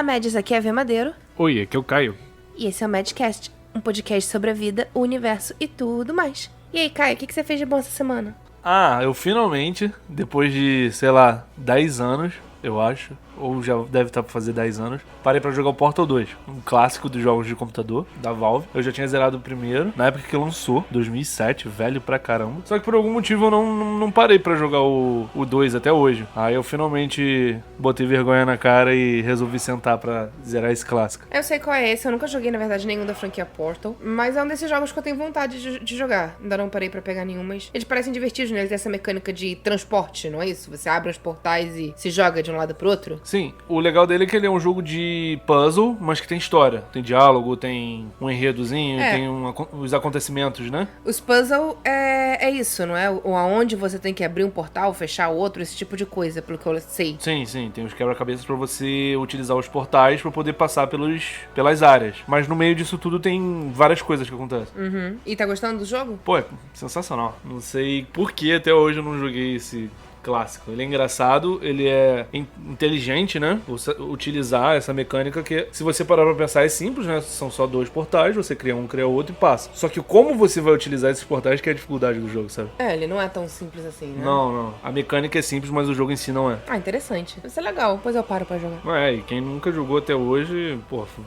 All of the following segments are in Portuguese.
Olá, Mads, aqui é a V Madeiro. Oi, aqui é o Caio. E esse é o Madcast, um podcast sobre a vida, o universo e tudo mais. E aí, Caio, o que você fez de bom essa semana? Eu finalmente, depois de, 10 anos, eu acho, ou já deve estar pra fazer 10 anos, parei pra jogar o Portal 2, um clássico dos jogos de computador, da Valve. Eu já tinha zerado o primeiro, na época que lançou, 2007, velho pra caramba. Só que por algum motivo eu não parei pra jogar o 2 até hoje. Aí eu finalmente botei vergonha na cara e resolvi sentar pra zerar esse clássico. Eu sei qual é esse, eu nunca joguei, na verdade, nenhum da franquia Portal, mas é um desses jogos que eu tenho vontade de jogar. Ainda não parei pra pegar nenhum, mas eles parecem divertidos, né? Eles têm essa mecânica de transporte, não é isso? Você abre os portais e se joga de um lado pro outro. Sim, o legal dele é que ele é um jogo de puzzle, mas que tem história. Tem diálogo, tem um enredozinho, tem os acontecimentos, né? Os puzzles é isso, não é? Ou aonde você tem que abrir um portal, fechar outro, esse tipo de coisa, pelo que eu sei. Sim, tem os quebra-cabeças pra você utilizar os portais pra poder passar pelas áreas. Mas no meio disso tudo tem várias coisas que acontecem. Uhum. E tá gostando do jogo? Pô, é sensacional. Não sei por que até hoje eu não joguei esse clássico. Ele é engraçado, ele é inteligente, né? Utilizar essa mecânica que, se você parar pra pensar, é simples, né? São só 2 portais, você cria um, cria outro e passa. Só que como você vai utilizar esses portais que é a dificuldade do jogo, sabe? Ele não é tão simples assim, né? Não. A mecânica é simples, mas o jogo em si não é. Interessante. Isso é legal, depois eu paro pra jogar. E quem nunca jogou até hoje,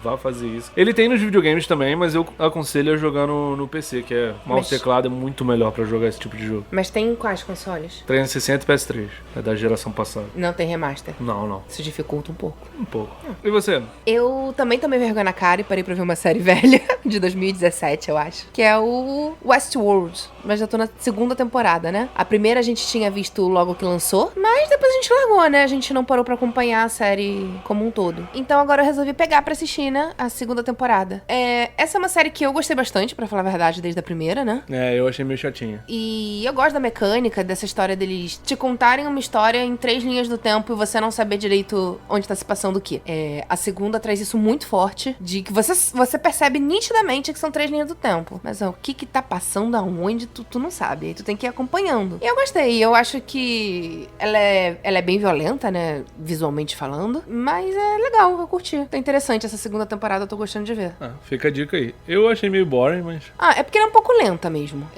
vá fazer isso. Ele tem nos videogames também, mas eu aconselho a jogar no PC, que é mouse e teclado, é muito melhor pra jogar esse tipo de jogo. Mas tem quais consoles? 360 e PS3, é da geração passada. Não tem remaster? Não. Isso dificulta um pouco. Um pouco. E você? Eu também tomei vergonha na cara e parei pra ver uma série velha, de 2017, eu acho, que é o Westworld. Mas já tô na segunda temporada, né? A primeira a gente tinha visto logo que lançou, mas depois a gente largou, né? A gente não parou pra acompanhar a série como um todo. Então agora eu resolvi pegar pra assistir, né? A segunda temporada. Essa é uma série que eu gostei bastante, pra falar a verdade, desde a primeira, né? Eu achei meio chatinha. E eu gosto da mecânica, dessa história deles te contarem uma história em 3 linhas do tempo e você não saber direito onde tá se passando o quê. A segunda traz isso muito forte, de que você percebe nitidamente que são 3 linhas do tempo. Mas o que tá passando aonde, tu não sabe. Aí tu tem que ir acompanhando. E eu gostei. Eu acho que ela é bem violenta, né? Visualmente falando. Mas é legal, eu curti. Tá interessante essa segunda temporada, eu tô gostando de ver. Fica a dica aí. Eu achei meio boring, mas... É porque ela é um pouco lenta mesmo.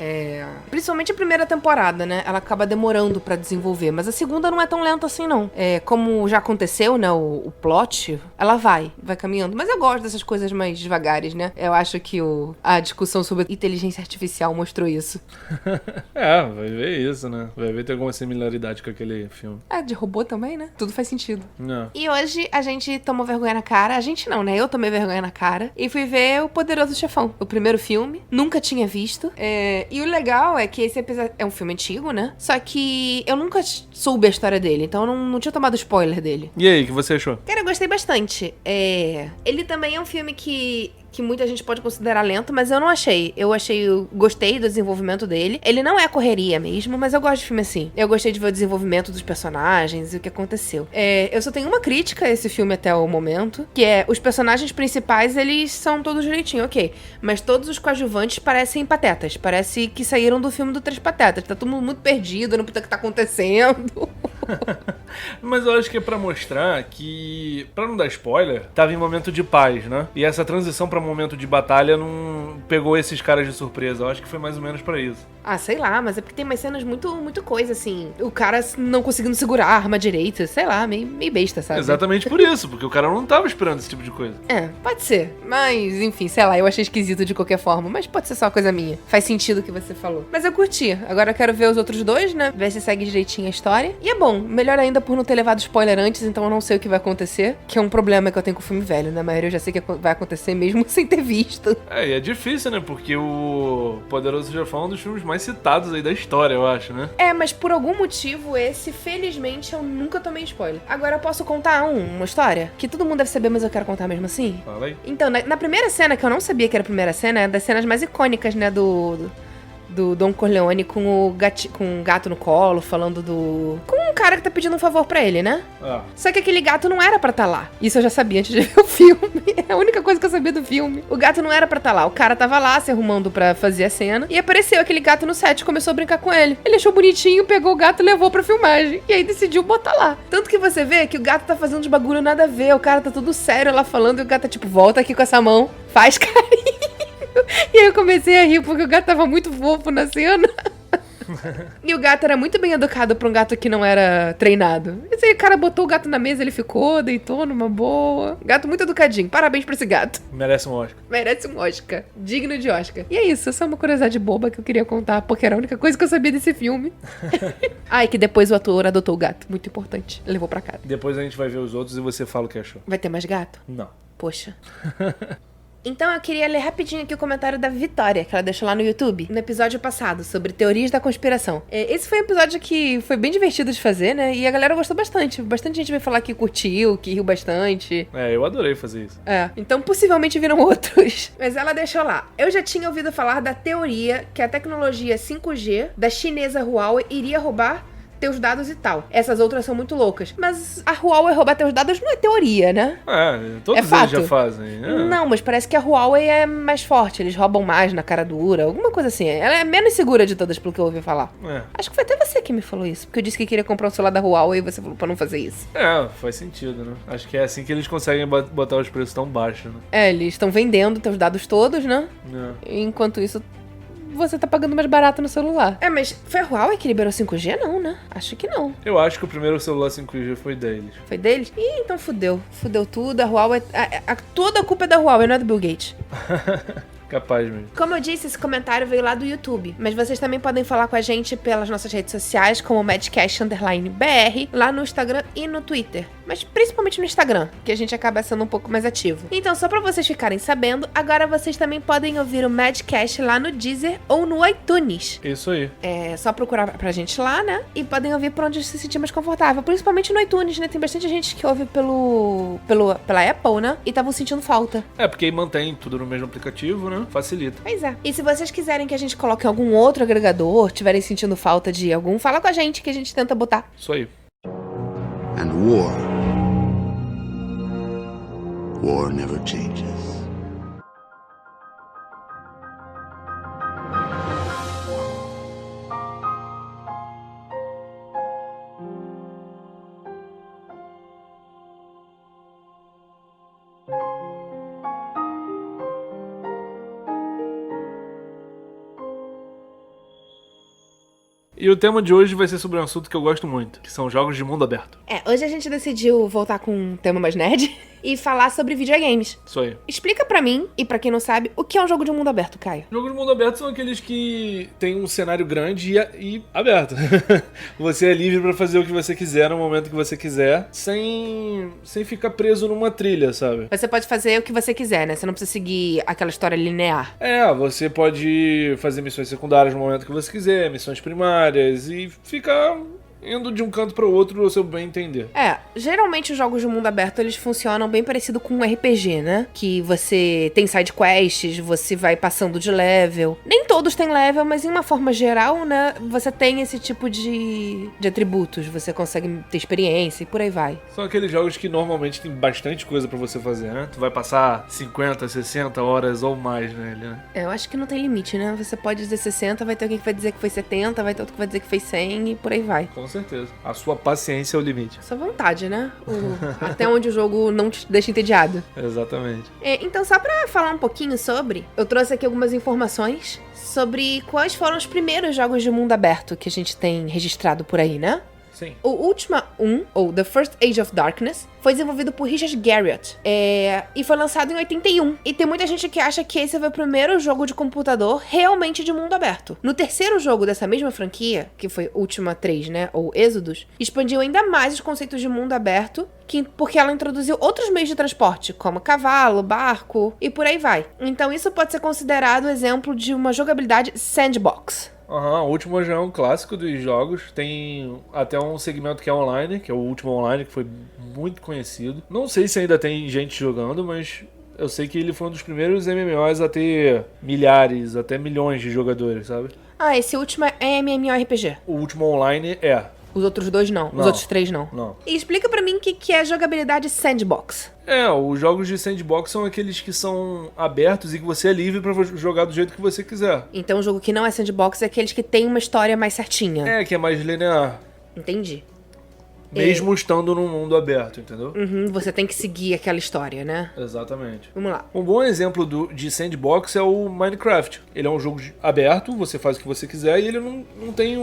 Principalmente a primeira temporada, né? Ela acaba demorando pra desenvolver. Mas a segunda não é tão lenta assim, não. Como já aconteceu, né? O plot, ela vai caminhando. Mas eu gosto dessas coisas mais devagares, né? Eu acho que a discussão sobre inteligência artificial mostrou isso. Vai ver isso, né? Vai ver ter alguma similaridade com aquele filme. De robô também, né? Tudo faz sentido. Não. E hoje a gente tomou vergonha na cara. A gente não, né? Eu tomei vergonha na cara. E fui ver O Poderoso Chefão. O primeiro filme. Nunca tinha visto. E o legal é que esse episódio é um filme antigo, né? Só que eu nunca soube a história dele. Então eu não tinha tomado spoiler dele. E aí, o que você achou? Cara, eu gostei bastante. Ele também é um filme que muita gente pode considerar lento, mas eu não achei. Eu gostei do desenvolvimento dele. Ele não é correria mesmo, mas eu gosto de filme assim. Eu gostei de ver o desenvolvimento dos personagens e o que aconteceu. Eu só tenho uma crítica a esse filme até o momento, que é os personagens principais, eles são todos direitinho, ok. Mas todos os coadjuvantes parecem patetas. Parece que saíram do filme do Três Patetas. Tá todo mundo muito perdido, não sei o que tá acontecendo. Mas eu acho que é pra mostrar que, pra não dar spoiler, tava em momento de paz, né? E essa transição pra momento de batalha não pegou esses caras de surpresa. Eu acho que foi mais ou menos pra isso. Sei lá, mas é porque tem umas cenas muito coisa, assim. O cara não conseguindo segurar a arma direito, sei lá, meio besta, sabe? Exatamente por isso, porque o cara não tava esperando esse tipo de coisa. Pode ser. Mas, enfim, sei lá, eu achei esquisito de qualquer forma. Mas pode ser só uma coisa minha. Faz sentido o que você falou. Mas eu curti. Agora eu quero ver os outros dois, né? Ver se segue direitinho a história. E é bom. Melhor ainda por não ter levado spoiler antes, então eu não sei o que vai acontecer. Que é um problema que eu tenho com o filme velho, né? A maioria eu já sei que vai acontecer mesmo sem ter visto. E é difícil, né? Porque o Poderoso Chefão é um dos filmes mais citados aí da história, eu acho, né? Mas por algum motivo, esse, felizmente, eu nunca tomei spoiler. Agora eu posso contar uma história que todo mundo deve saber, mas eu quero contar mesmo assim? Fala aí. Então, na primeira cena, que eu não sabia que era a primeira cena, é das cenas mais icônicas, né, do Don Corleone com o gato no colo, falando com cara que tá pedindo um favor pra ele, né? Ah, Só que aquele gato não era pra estar lá. Isso eu já sabia antes de ver o filme. É a única coisa que eu sabia do filme. O gato não era pra estar lá. O cara tava lá se arrumando pra fazer a cena. E apareceu aquele gato no set e começou a brincar com ele. Ele achou bonitinho, pegou o gato e levou pra filmagem. E aí decidiu botar lá. Tanto que você vê que o gato tá fazendo uns bagulho nada a ver. O cara tá tudo sério lá falando. E o gato tá tipo, volta aqui com essa mão. Faz carinho. E aí eu comecei a rir porque o gato tava muito fofo na cena. E o gato era muito bem educado pra um gato que não era treinado. Esse cara botou o gato na mesa, ele ficou, deitou numa boa. Gato muito educadinho. Parabéns pra esse gato. merece um Oscar. Merece um Oscar. Digno de Oscar. E é isso, essa é uma curiosidade boba que eu queria contar, porque era a única coisa que eu sabia desse filme. E que depois o ator adotou o gato. Muito importante. Levou pra casa. Depois a gente vai ver os outros e você fala o que achou. Vai ter mais gato? Não. Poxa. Então eu queria ler rapidinho aqui o comentário da Vitória, que ela deixou lá no YouTube, no episódio passado, sobre teorias da conspiração. Esse foi um episódio que foi bem divertido de fazer, né? E a galera gostou bastante. Bastante gente veio falar que curtiu, que riu bastante. Eu adorei fazer isso. Então possivelmente viram outros. Mas ela deixou lá. Eu já tinha ouvido falar da teoria que a tecnologia 5G da chinesa Huawei iria roubar teus dados e tal. Essas outras são muito loucas. Mas a Huawei roubar teus dados não é teoria, né? Todos eles fato. já fazem. Não, mas parece que a Huawei é mais forte. Eles roubam mais na cara dura. Alguma coisa assim. Ela é menos segura de todas, pelo que eu ouvi falar. Acho que foi até você que me falou isso. Porque eu disse que queria comprar um celular da Huawei e você falou pra não fazer isso. Faz sentido, né? Acho que é assim que eles conseguem botar os preços tão baixos, né? Eles estão vendendo teus dados todos, né? Enquanto isso, você tá pagando mais barato no celular. Mas foi a Huawei que liberou 5G? Não, né? Acho que não. Eu acho que o primeiro celular 5G foi deles. Foi deles? Ih, então fudeu. Fudeu tudo. A Huawei... toda a culpa é da Huawei, não é do Bill Gates. Capaz mesmo. Como eu disse, esse comentário veio lá do YouTube. Mas vocês também podem falar com a gente pelas nossas redes sociais, como Madcast_BR, lá no Instagram e no Twitter. Mas principalmente no Instagram, que a gente acaba sendo um pouco mais ativo. Então, só pra vocês ficarem sabendo, agora vocês também podem ouvir o Madcast lá no Deezer ou no iTunes. Isso aí. É só procurar pra gente lá, né? E podem ouvir por onde se sentir mais confortável. Principalmente no iTunes, né? Tem bastante gente que ouve pela Apple, né? E estavam sentindo falta. Porque aí mantém tudo no mesmo aplicativo, né? Facilita. Pois é. E se vocês quiserem que a gente coloque algum outro agregador, tiverem sentindo falta de algum, fala com a gente que a gente tenta botar. Isso aí. And war never changes. E o tema de hoje vai ser sobre um assunto que eu gosto muito, que são jogos de mundo aberto. Hoje a gente decidiu voltar com um tema mais nerd e falar sobre videogames. Isso aí. Explica pra mim, e pra quem não sabe, o que é um jogo de mundo aberto, Caio? Jogos de mundo aberto são aqueles que tem um cenário grande e aberto. Você é livre pra fazer o que você quiser no momento que você quiser, sem ficar preso numa trilha, sabe? Você pode fazer o que você quiser, né? Você não precisa seguir aquela história linear. Você pode fazer missões secundárias no momento que você quiser, missões primárias e ficar indo de um canto para o outro ao seu bem entender. Geralmente os jogos de mundo aberto, eles funcionam bem parecido com um RPG, né? Que você tem side quests, você vai passando de level. Nem todos têm level, mas em uma forma geral, né? Você tem esse tipo de atributos. Você consegue ter experiência e por aí vai. São aqueles jogos que normalmente tem bastante coisa para você fazer, né? Tu vai passar 50, 60 horas ou mais nele, né? Eu acho que não tem limite, né? Você pode dizer 60, vai ter alguém que vai dizer que foi 70, vai ter outro que vai dizer que foi 100 e por aí vai. Com certeza. A sua paciência é o limite. Sua vontade, né? Até onde o jogo não te deixa entediado. Exatamente. Então, só pra falar um pouquinho sobre, eu trouxe aqui algumas informações sobre quais foram os primeiros jogos de mundo aberto que a gente tem registrado por aí, né? Sim. O Ultima 1, ou The First Age of Darkness, foi desenvolvido por Richard Garriott e foi lançado em 81. E tem muita gente que acha que esse foi o primeiro jogo de computador realmente de mundo aberto. No terceiro jogo dessa mesma franquia, que foi Ultima 3, né, ou Exodus, expandiu ainda mais os conceitos de mundo aberto, porque ela introduziu outros meios de transporte, como cavalo, barco e por aí vai. Então isso pode ser considerado exemplo de uma jogabilidade sandbox. O Ultima já é um clássico dos jogos. Tem até um segmento que é online, que é o Ultima Online, que foi muito conhecido. Não sei se ainda tem gente jogando, mas eu sei que ele foi um dos primeiros MMOs a ter milhares, até milhões de jogadores, sabe? Esse Ultima é MMORPG. O Ultima Online é. Os outros 2 não. Os Não. outros 3 não. Não. E explica pra mim o que é jogabilidade sandbox. Os jogos de sandbox são aqueles que são abertos e que você é livre pra jogar do jeito que você quiser. Então o jogo que não é sandbox é aqueles que tem uma história mais certinha. Que é mais linear. Entendi. Mesmo estando num mundo aberto, entendeu? Você tem que seguir aquela história, né? Exatamente. Vamos lá. Um bom exemplo de sandbox é o Minecraft. Ele é um jogo aberto, você faz o que você quiser e ele não tem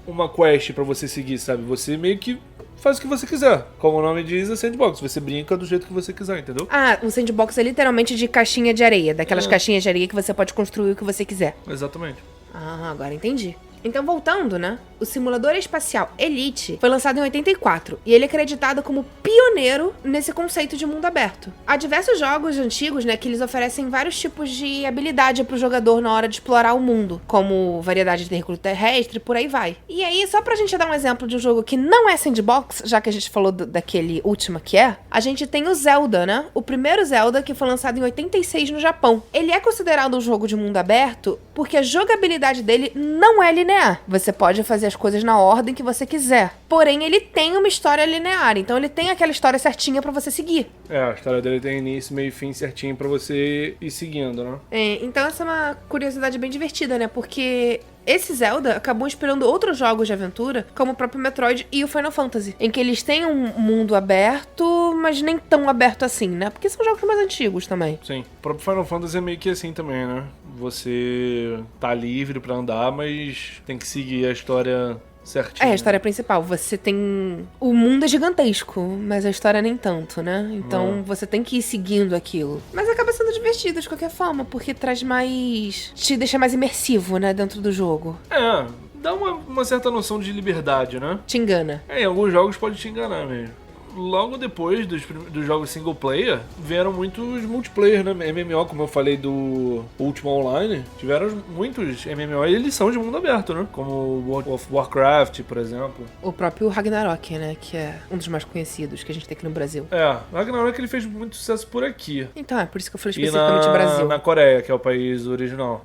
uma quest pra você seguir, sabe? Você meio que faz o que você quiser. Como o nome diz, é sandbox. Você brinca do jeito que você quiser, entendeu? O sandbox é literalmente de caixinha de areia. Daquelas caixinhas de areia que você pode construir o que você quiser. Exatamente. Agora entendi. Então, voltando, né? O simulador espacial Elite foi lançado em 84 e ele é acreditado como pioneiro nesse conceito de mundo aberto. Há diversos jogos antigos, né, que eles oferecem vários tipos de habilidade pro jogador na hora de explorar o mundo, como variedade de veículo terrestre, por aí vai. E aí, só pra gente dar um exemplo de um jogo que não é sandbox, já que a gente falou daquele último que é, a gente tem o Zelda, né? O primeiro Zelda que foi lançado em 86 no Japão. Ele é considerado um jogo de mundo aberto porque a jogabilidade dele não é linear. Você pode fazer as coisas na ordem que você quiser. Porém, ele tem uma história linear. Então, ele tem aquela história certinha pra você seguir. A história dele tem início, meio e fim certinho pra você ir seguindo, né? Então, essa é uma curiosidade bem divertida, né? Porque esse Zelda acabou inspirando outros jogos de aventura, como o próprio Metroid e o Final Fantasy, em que eles têm um mundo aberto, mas nem tão aberto assim, né? Porque são jogos mais antigos também. Sim. O próprio Final Fantasy é meio que assim também, né? Você tá livre pra andar, mas tem que seguir a história certinho. A história principal. Você tem... O mundo é gigantesco, mas a história nem tanto, né? Então você tem que ir seguindo aquilo. Mas acaba sendo divertido de qualquer forma, porque traz mais... te deixa mais imersivo, né? Dentro do jogo. Dá uma certa noção de liberdade, né? Te engana. Em alguns jogos pode te enganar mesmo. Logo depois dos jogos single player, vieram muitos multiplayer, né? MMO, como eu falei do Ultima Online, tiveram muitos MMO e eles são de mundo aberto, né? Como World of Warcraft, por exemplo. O próprio Ragnarok, né? Que é um dos mais conhecidos que a gente tem aqui no Brasil. O Ragnarok ele fez muito sucesso por aqui. Então, é por isso que eu falei especificamente Brasil. Na Coreia, que é o país original.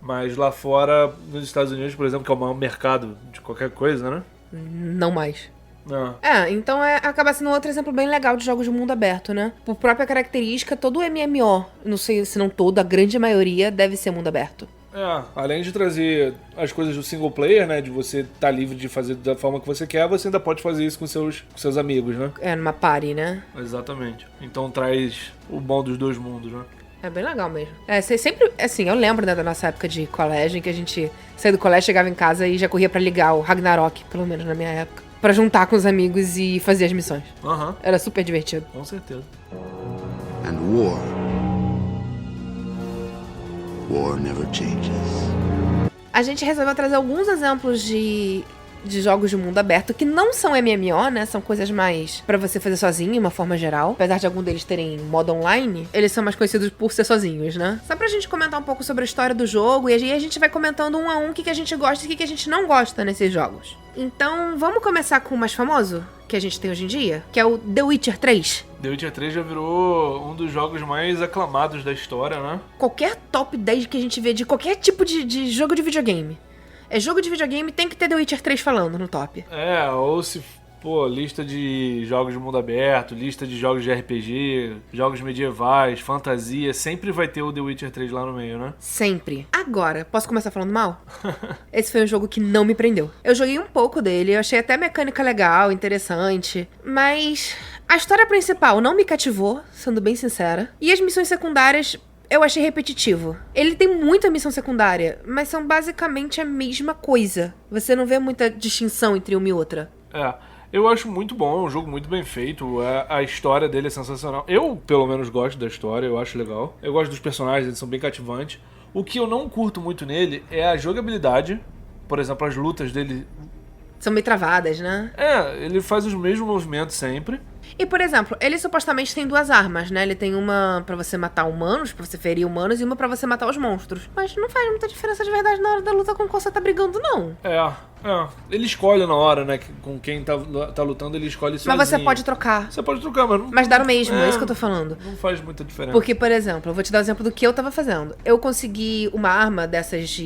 Mas lá fora, nos Estados Unidos, por exemplo, que é o maior mercado de qualquer coisa, né? Não mais. Não. Então acaba sendo outro exemplo bem legal de jogos de mundo aberto, né? Por própria característica, todo MMO, não sei se não todo, a grande maioria deve ser mundo aberto. Além de trazer as coisas do single player, né? De você estar livre de fazer da forma que você quer, você ainda pode fazer isso com seus amigos, né? Numa party, né? Exatamente. Então traz o bom dos dois mundos, né? É bem legal mesmo. Você sempre, assim, eu lembro, né, da nossa época de colégio, em que a gente saía do colégio, chegava em casa e já corria pra ligar o Ragnarok, pelo menos na minha época. Pra juntar com os amigos e fazer as missões. Era super divertido. Com certeza. And war never changes. A gente resolveu trazer alguns exemplos de jogos de mundo aberto que não são MMO, né? São coisas mais pra você fazer sozinho, de uma forma geral. Apesar de algum deles terem modo online, eles são mais conhecidos por ser sozinhos, né? Só pra gente comentar um pouco sobre a história do jogo e aí a gente vai comentando um a um o que a gente gosta e o que a gente não gosta nesses jogos. Então, vamos começar com o mais famoso que a gente tem hoje em dia, que é o The Witcher 3. The Witcher 3 já virou um dos jogos mais aclamados da história, né? Qualquer top 10 que a gente vê de qualquer tipo de jogo de videogame. Jogo de videogame, tem que ter The Witcher 3 falando no top. Ou se... lista de jogos de mundo aberto, lista de jogos de RPG, jogos medievais, fantasia, sempre vai ter o The Witcher 3 lá no meio, né? Sempre. Agora, posso começar falando mal? Esse foi um jogo que não me prendeu. Eu joguei um pouco dele, eu achei até a mecânica legal, interessante, mas a história principal não me cativou, sendo bem sincera, e as missões secundárias eu achei repetitivo. Ele tem muita missão secundária, mas são basicamente a mesma coisa. Você não vê muita distinção entre uma e outra. Eu acho muito bom, é um jogo muito bem feito, a história dele é sensacional. Eu, pelo menos, gosto da história, eu acho legal. Eu gosto dos personagens, eles são bem cativantes. O que eu não curto muito nele é a jogabilidade. Por exemplo, as lutas dele... são meio travadas, né? Ele faz os mesmos movimentos sempre. E, por exemplo, ele supostamente tem 2 armas, né? Ele tem uma pra você matar humanos, pra você ferir humanos, e uma pra você matar os monstros. Mas não faz muita diferença de verdade na hora da luta com qual você tá brigando, não. Ele escolhe na hora, né? Com quem tá lutando, ele escolhe sozinho. Mas você pode trocar. Você pode trocar, mas... Mas dá no mesmo, é isso que eu tô falando. Não faz muita diferença. Porque, por exemplo, eu vou te dar um exemplo do que eu tava fazendo. Eu consegui uma arma dessas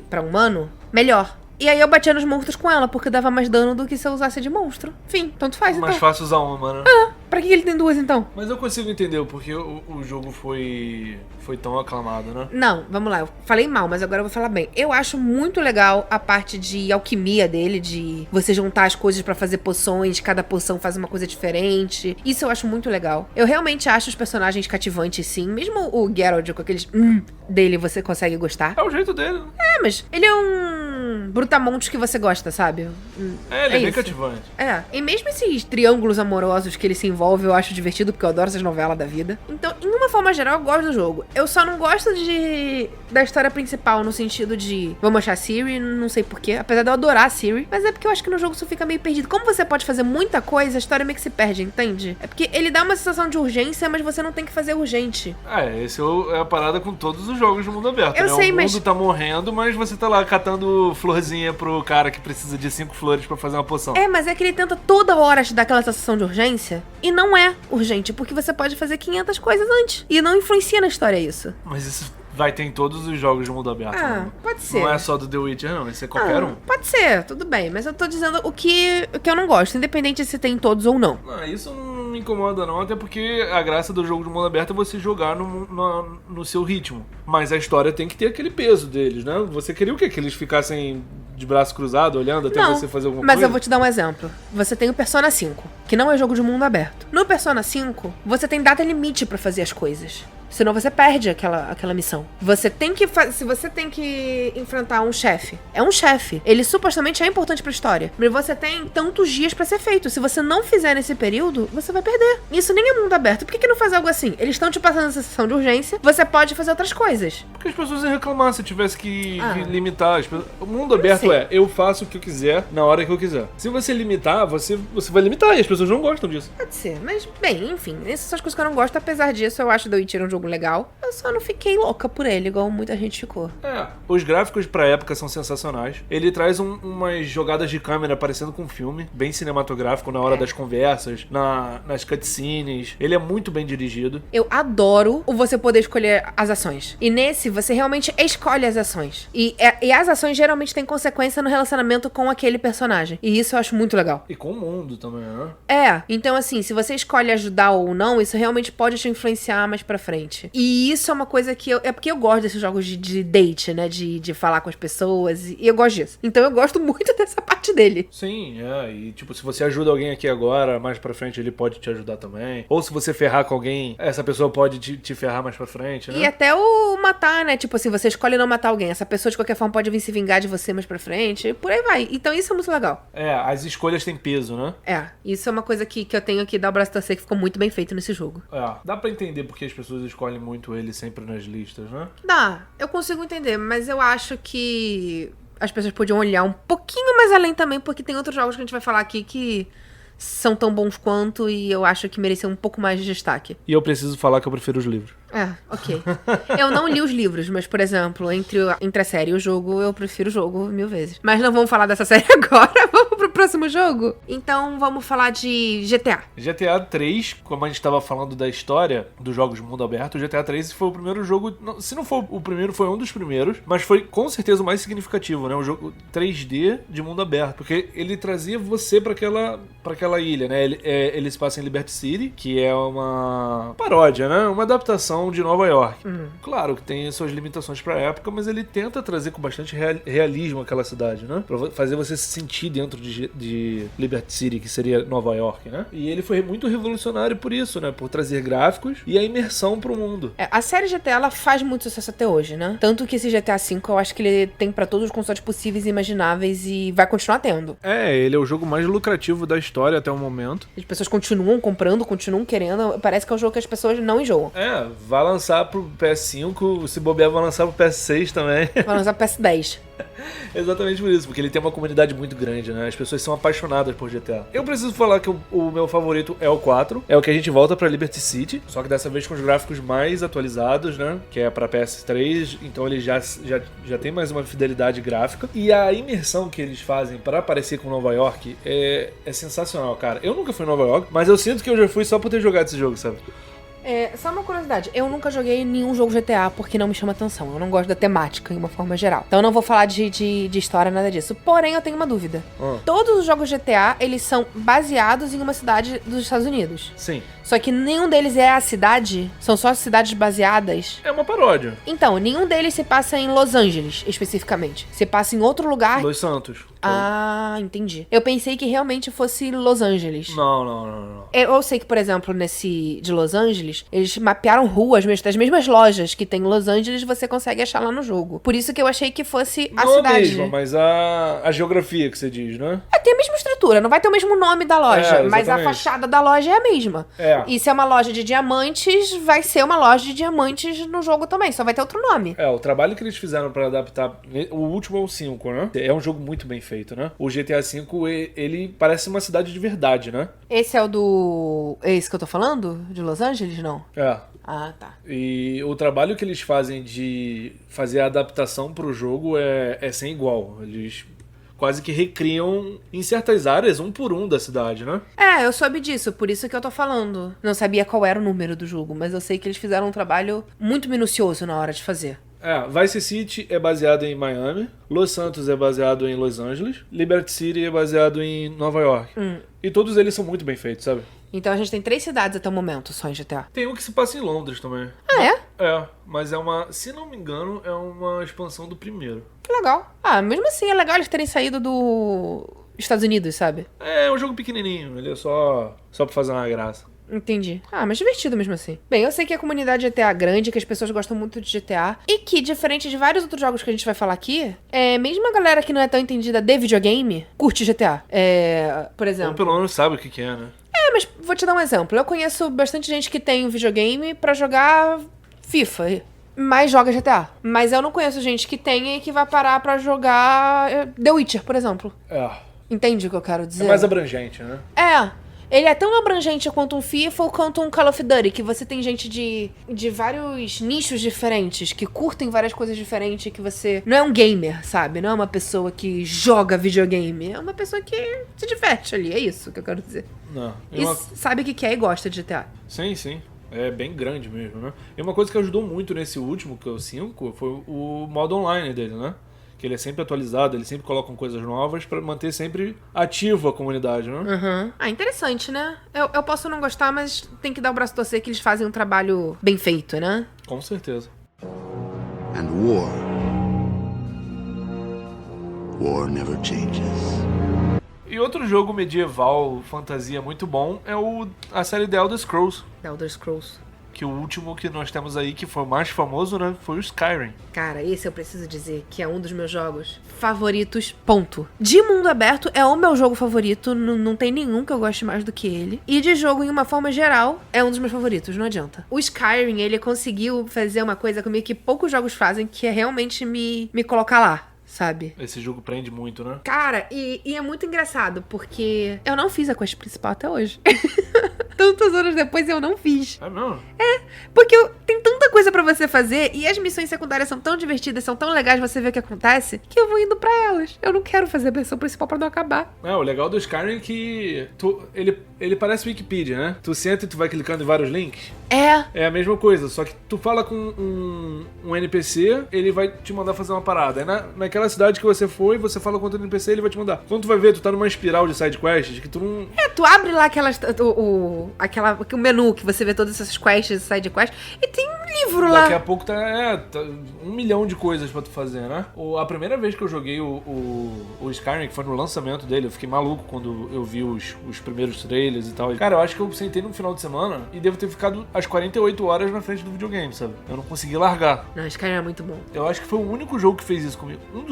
pra humano melhor. E aí eu batia nos monstros com ela, porque dava mais dano do que se eu usasse de monstro. Enfim, tanto faz, Mais então. fácil usar uma, né? Pra que ele tem duas, então? Mas eu consigo entender porque o jogo foi tão aclamado, né? Não, vamos lá. Eu falei mal, mas agora eu vou falar bem. Eu acho muito legal a parte de alquimia dele, de você juntar as coisas pra fazer poções, cada poção faz uma coisa diferente. Isso eu acho muito legal. Eu realmente acho os personagens cativantes, sim. Mesmo o Geralt com aqueles dele, você consegue gostar. É o jeito dele, né? É, mas ele é um brutamontes que você gosta, sabe? É, ele é bem isso. cativante. É, e mesmo esses triângulos amorosos que ele se envolve, eu acho divertido, porque eu adoro essas novelas da vida. Então, em uma forma geral, eu gosto do jogo. Eu só não gosto da história principal, no sentido de vamos achar a Ciri, não sei porquê, apesar de eu adorar a Ciri, mas é porque eu acho que no jogo isso fica meio perdido. Como você pode fazer muita coisa, a história meio que se perde, entende? É porque ele dá uma sensação de urgência, mas você não tem que fazer urgente. Esse é a parada com todos os jogos de mundo aberto, Eu né? sei, o mas- mundo tá morrendo, mas você tá lá catando florzinha pro cara que precisa de 5 flores pra fazer uma poção. É, mas é que ele tenta toda hora te dar aquela sensação de urgência, e não é urgente, porque você pode fazer 500 coisas antes. E não influencia na história isso. Mas isso vai ter em todos os jogos de mundo aberto. Ah, né? pode ser. Não é só do The Witcher, não. Isso é qualquer um. Pode ser, tudo bem, mas eu tô dizendo o que eu não gosto, independente se tem todos ou não. Não, isso não me incomoda não, até porque a graça do jogo de mundo aberto é você jogar no seu ritmo. Mas a história tem que ter aquele peso deles, né? Você queria o quê? Que eles ficassem de braço cruzado, olhando até Não, você fazer alguma mas coisa? eu vou te dar um exemplo. Você tem o Persona 5, que não é jogo de mundo aberto. No Persona 5, você tem data limite pra fazer as coisas. Senão você perde aquela missão. Você tem que se você tem que enfrentar um chefe, é um chefe. Ele supostamente é importante pra história. Mas você tem tantos dias pra ser feito. Se você não fizer nesse período, você vai perder. Isso nem é mundo aberto. Por que não faz algo assim? Eles estão te passando essa sessão de urgência. Você pode fazer outras coisas. Porque as pessoas iam reclamar se tivesse que Ah. limitar. O mundo aberto sei. eu faço o que eu quiser, na hora que eu quiser. Se você limitar, você vai limitar e as pessoas não gostam disso. Pode ser, mas bem, enfim, essas são as coisas que eu não gosto. Apesar disso, eu acho The Witcher um jogo legal. Eu só não fiquei louca por ele, igual muita gente ficou. Os gráficos pra época são sensacionais. Ele traz umas jogadas de câmera parecendo com um filme, bem cinematográfico na hora das conversas, nas cutscenes. Ele é muito bem dirigido. Eu adoro o você poder escolher as ações. E nesse, você realmente escolhe as ações. E as ações geralmente têm consequência no relacionamento com aquele personagem. E isso eu acho muito legal. E com o mundo também, né? Então assim, se você escolhe ajudar ou não, isso realmente pode te influenciar mais pra frente. E isso é uma coisa que é porque eu gosto desses jogos de date, né? De falar com as pessoas. E eu gosto disso. Então eu gosto muito dessa parte dele. Sim, e tipo, se você ajuda alguém aqui agora, mais pra frente ele pode te ajudar também. Ou se você ferrar com alguém, essa pessoa pode te ferrar mais pra frente, né? E até o matar, né? Tipo assim, você escolhe não matar alguém. Essa pessoa de qualquer forma pode vir se vingar de você mais pra frente. E por aí vai. Então isso é muito legal. As escolhas têm peso, né? Isso é uma coisa que eu tenho que dar o braço a torcer, que ficou muito bem feito nesse jogo. Dá pra entender porque as pessoas escolhem muito ele sempre nas listas, né? Dá, eu consigo entender, mas eu acho que as pessoas podiam olhar um pouquinho mais além também, porque tem outros jogos que a gente vai falar aqui que são tão bons quanto e eu acho que mereciam um pouco mais de destaque. E eu preciso falar que eu prefiro os livros. Ok. Eu não li os livros, mas, por exemplo, entre a série e o jogo, eu prefiro o jogo 1000 vezes. Mas não vamos falar dessa série agora, vamos pro próximo jogo? Então vamos falar de GTA. GTA 3, como a gente estava falando da história dos jogos de mundo aberto, o GTA 3 foi o primeiro jogo, se não for o primeiro, foi um dos primeiros, mas foi com certeza o mais significativo, né? O jogo 3D de mundo aberto, porque ele trazia você pra aquela ilha, né? Ele se passa em Liberty City, que é uma paródia, né? Uma adaptação de Nova York. Claro que tem suas limitações pra época, mas ele tenta trazer com bastante realismo aquela cidade, né? Pra fazer você se sentir dentro de Liberty City, que seria Nova York, né? E ele foi muito revolucionário por isso, né? Por trazer gráficos e a imersão pro mundo. A série GTA, ela faz muito sucesso até hoje, né? Tanto que esse GTA V, eu acho que ele tem pra todos os consoles possíveis e imagináveis e vai continuar tendo. Ele é o jogo mais lucrativo da história até o momento. As pessoas continuam comprando, continuam querendo. Parece que é um jogo que as pessoas não enjoam. Vai lançar pro PS5, se bobear vai lançar pro PS6 também. Vai lançar pro PS10. Exatamente por isso, porque ele tem uma comunidade muito grande, né? As pessoas são apaixonadas por GTA. Eu preciso falar que o meu favorito é o 4, é o que a gente volta pra Liberty City, só que dessa vez com os gráficos mais atualizados, né? Que é pra PS3, então ele já tem mais uma fidelidade gráfica. E a imersão que eles fazem pra aparecer com Nova York é sensacional, cara. Eu nunca fui em Nova York, mas eu sinto que eu já fui só por ter jogado esse jogo, sabe? Só uma curiosidade, eu nunca joguei nenhum jogo GTA porque não me chama atenção. Eu não gosto da temática, em uma forma geral. Então eu não vou falar de história, nada disso. Porém, eu tenho uma dúvida. Todos os jogos GTA, eles são baseados em uma cidade dos Estados Unidos. Sim. Só que nenhum deles é a cidade, são só cidades baseadas. É uma paródia. Então, nenhum deles se passa em Los Angeles, especificamente. Se passa em outro lugar. Los Santos. Ah, entendi. Eu pensei que realmente fosse Los Angeles. Não. Eu sei que, por exemplo, nesse de Los Angeles, eles mapearam ruas mesmo, das mesmas lojas que tem em Los Angeles, você consegue achar lá no jogo. Por isso que eu achei que fosse a Não cidade. mesmo, mas a geografia que você diz, né? Tem a mesma estrutura, não vai ter o mesmo nome da loja, mas a exatamente. fachada da loja é a mesma. E se é uma loja de diamantes, vai ser uma loja de diamantes no jogo também, só vai ter outro nome. O trabalho que eles fizeram pra adaptar, o último é o 5, né? É um jogo muito bem feito, né? O GTA V, ele parece uma cidade de verdade, né? Esse é o do... É esse que eu tô falando? De Los Angeles, não? Ah, tá. E o trabalho que eles fazem de fazer a adaptação pro jogo é sem igual. Eles quase que recriam em certas áreas, um por um da cidade, né? Eu soube disso, por isso que eu tô falando. Não sabia qual era o número do jogo, mas eu sei que eles fizeram um trabalho muito minucioso na hora de fazer. Vice City é baseado em Miami, Los Santos é baseado em Los Angeles, Liberty City é baseado em Nova York. E todos eles são muito bem feitos, sabe? Então a gente tem 3 cidades até o momento só em GTA. Tem um que se passa em Londres também. Mas é uma, se não me engano, é uma expansão do primeiro. Que legal. Mesmo assim é legal eles terem saído do Estados Unidos, sabe? É um jogo pequenininho, ele é só pra fazer uma graça. Entendi. Mas divertido mesmo assim. Bem, eu sei que a comunidade GTA é grande, que as pessoas gostam muito de GTA. E que, diferente de vários outros jogos que a gente vai falar aqui, mesmo a galera que não é tão entendida de videogame, curte GTA. Por exemplo... Ou pelo menos sabe o que é, né? Mas vou te dar um exemplo. Eu conheço bastante gente que tem um videogame pra jogar FIFA, mas joga GTA. Mas eu não conheço gente que tenha e que vai parar pra jogar The Witcher, por exemplo. Entende o que eu quero dizer? É mais abrangente, né? Ele é tão abrangente quanto um FIFA ou quanto um Call of Duty, que você tem gente de vários nichos diferentes, que curtem várias coisas diferentes, que você... Não é um gamer, sabe? Não é uma pessoa que joga videogame. É uma pessoa que se diverte ali, é isso que eu quero dizer. Sabe o que é e gosta de GTA. Sim. É bem grande mesmo, né? E uma coisa que ajudou muito nesse último, que é o 5, foi o modo online dele, né? Que ele é sempre atualizado, eles sempre colocam coisas novas pra manter sempre ativo a comunidade, né? Interessante, né? Eu posso não gostar, mas tem que dar o braço a torcer que eles fazem um trabalho bem feito, né? Com certeza. And war never changes. E outro jogo medieval, fantasia muito bom, é a série The Elder Scrolls. The Elder Scrolls. Que o último que nós temos aí, que foi o mais famoso, né? Foi o Skyrim. Cara, esse eu preciso dizer que é um dos meus jogos favoritos, ponto. De mundo aberto, é o meu jogo favorito, não tem nenhum que eu goste mais do que ele. E de jogo, em uma forma geral, é um dos meus favoritos, não adianta. O Skyrim, ele conseguiu fazer uma coisa comigo que poucos jogos fazem, que é realmente me colocar lá. Sabe? Esse jogo prende muito, né? Cara, e é muito engraçado, porque eu não fiz a quest principal até hoje. Tantos anos depois eu não fiz. Não? Porque tem tanta coisa pra você fazer e as missões secundárias são tão divertidas, são tão legais você ver o que acontece, que eu vou indo pra elas. Eu não quero fazer a missão principal pra não acabar. O legal do Skyrim é que ele parece Wikipedia, né? Tu senta e tu vai clicando em vários links. É a mesma coisa, só que tu fala com um NPC, ele vai te mandar fazer uma parada. Aí naquela cidade que você foi, você fala com outro NPC, ele vai te mandar. Quando tu vai ver, tu tá numa espiral de sidequests que tu não... Tu abre lá o menu que você vê todas essas quests, sidequests, e tem um livro lá. Daqui a pouco tá 1 milhão de coisas pra tu fazer, né? A primeira vez que eu joguei o Skyrim, que foi no lançamento dele, eu fiquei maluco quando eu vi os primeiros trailers e tal. Cara, eu acho que eu sentei no final de semana e devo ter ficado as 48 horas na frente do videogame, sabe? Eu não consegui largar. Não, Skyrim é muito bom. Eu acho que foi o único jogo que fez isso comigo. Um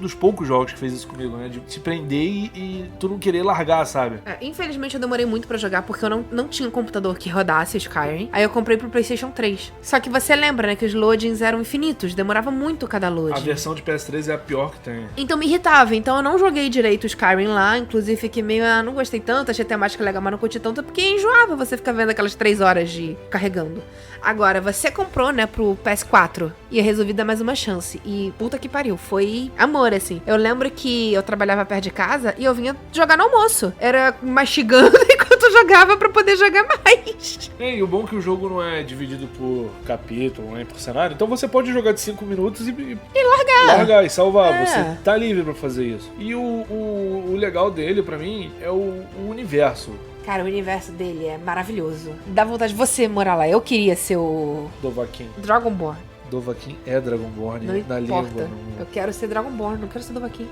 dos poucos jogos que fez isso comigo, né? De te prender e tu não querer largar, sabe? Infelizmente eu demorei muito pra jogar porque eu não tinha um computador que rodasse Skyrim. Aí eu comprei pro PlayStation 3. Só que você lembra, né, que os loadings eram infinitos, demorava muito cada loading. A versão de PS3 é a pior que tem. Então me irritava, então eu não joguei direito o Skyrim lá, inclusive fiquei meio, não gostei tanto, achei a temática legal, mas não curti tanto, porque enjoava você ficar vendo aquelas 3 horas de carregando. Agora, você comprou, né, pro PS4 e resolvi dar mais uma chance. E puta que pariu, foi amor, assim. Eu lembro que eu trabalhava perto de casa e eu vinha jogar no almoço. Era mastigando enquanto só jogava pra poder jogar mais. E o bom é que o jogo não é dividido por capítulo, nem por cenário, então você pode jogar de 5 minutos e largar e salvar. É. Você tá livre pra fazer isso. E o legal dele, pra mim, é o universo. Cara, o universo dele é maravilhoso. Dá vontade de você morar lá. Eu queria ser o Dovahkiin. Dragonborn. Dovahkiin é Dragonborn Não na importa. língua. Eu quero ser Dragonborn, não quero ser Dovahkiin.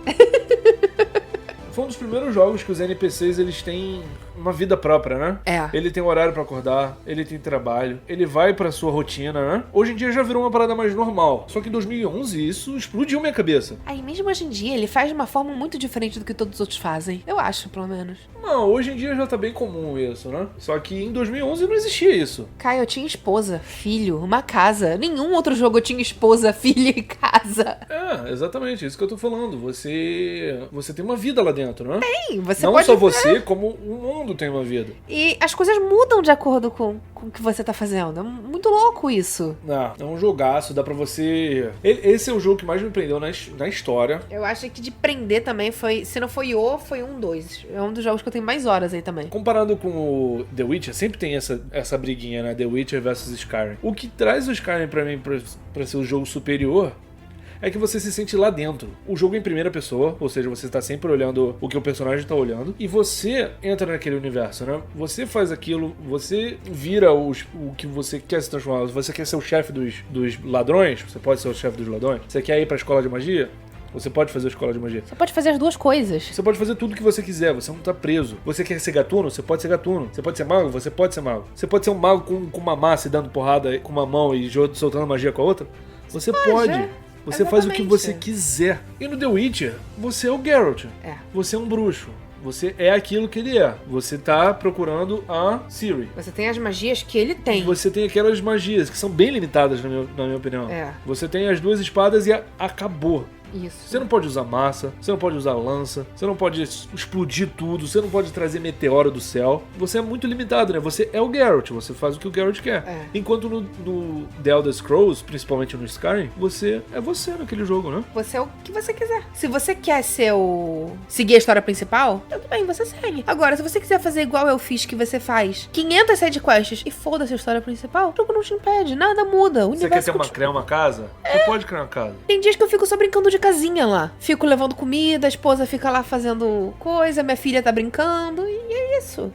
Foi um dos primeiros jogos que os NPCs eles têm uma vida própria, né? É. Ele tem horário pra acordar, ele tem trabalho, ele vai pra sua rotina, né? Hoje em dia já virou uma parada mais normal. Só que em 2011 isso explodiu minha cabeça. Aí mesmo hoje em dia ele faz de uma forma muito diferente do que todos os outros fazem. Eu acho, pelo menos. Não, hoje em dia já tá bem comum isso, né? Só que em 2011 não existia isso. Caio, eu tinha esposa, filho, uma casa. Nenhum outro jogo eu tinha esposa, filho e casa. É, exatamente, isso que eu tô falando. Você tem uma vida lá dentro, né? Sim, você Não pode... só você, como o mundo tem uma vida. E as coisas mudam de acordo com o que você tá fazendo. É muito louco isso. Não, é um jogaço, dá pra você... Esse é o jogo que mais me prendeu na história. Eu acho que de prender também foi... Se não foi foi 2. É um dos jogos que eu tenho mais horas aí também. Comparando com o The Witcher, sempre tem essa briguinha, né? The Witcher versus Skyrim. O que traz o Skyrim pra mim pra ser o jogo superior é que você se sente lá dentro. O jogo é em primeira pessoa, ou seja, você tá sempre olhando o que o personagem tá olhando, e você entra naquele universo, né? Você faz aquilo, você vira o que você quer se transformar. Você quer ser o chefe dos ladrões, você pode ser o chefe dos ladrões. Você quer ir pra escola de magia? Você pode fazer a escola de magia. Você pode fazer as duas coisas. Você pode fazer tudo o que você quiser, você não tá preso. Você quer ser gatuno? Você pode ser gatuno. Você pode ser mago? Você pode ser mago. Você pode ser um mago com uma massa e dando porrada com uma mão e soltando magia com a outra? Você pode. é. Você faz o que Exatamente. você quiser. E no The Witcher, você é o Geralt. É. Você é um bruxo. Você é aquilo que ele é. Você tá procurando a Ciri. Você tem as magias que ele tem. Você tem aquelas magias que são bem limitadas, na minha opinião. É. Você tem as duas espadas e acabou. Isso. Você não pode usar massa, você não pode usar lança, você não pode explodir tudo, você não pode trazer meteoro do céu. Você é muito limitado, né? Você é o Geralt, você faz o que o Geralt quer. É. Enquanto no The Elder Scrolls, principalmente no Skyrim, você é você naquele jogo, né? Você é o que você quiser. Se você quer seguir a história principal, tudo bem, você segue. Agora, se você quiser fazer igual eu fiz, que você faz 500 sidequests e foda-se a história principal, o jogo não te impede, nada muda. O Você quer universo criar uma casa? Você pode criar uma casa. Tem dias que eu fico só brincando de casinha lá. Fico levando comida, a esposa fica lá fazendo coisa, minha filha tá brincando e é isso.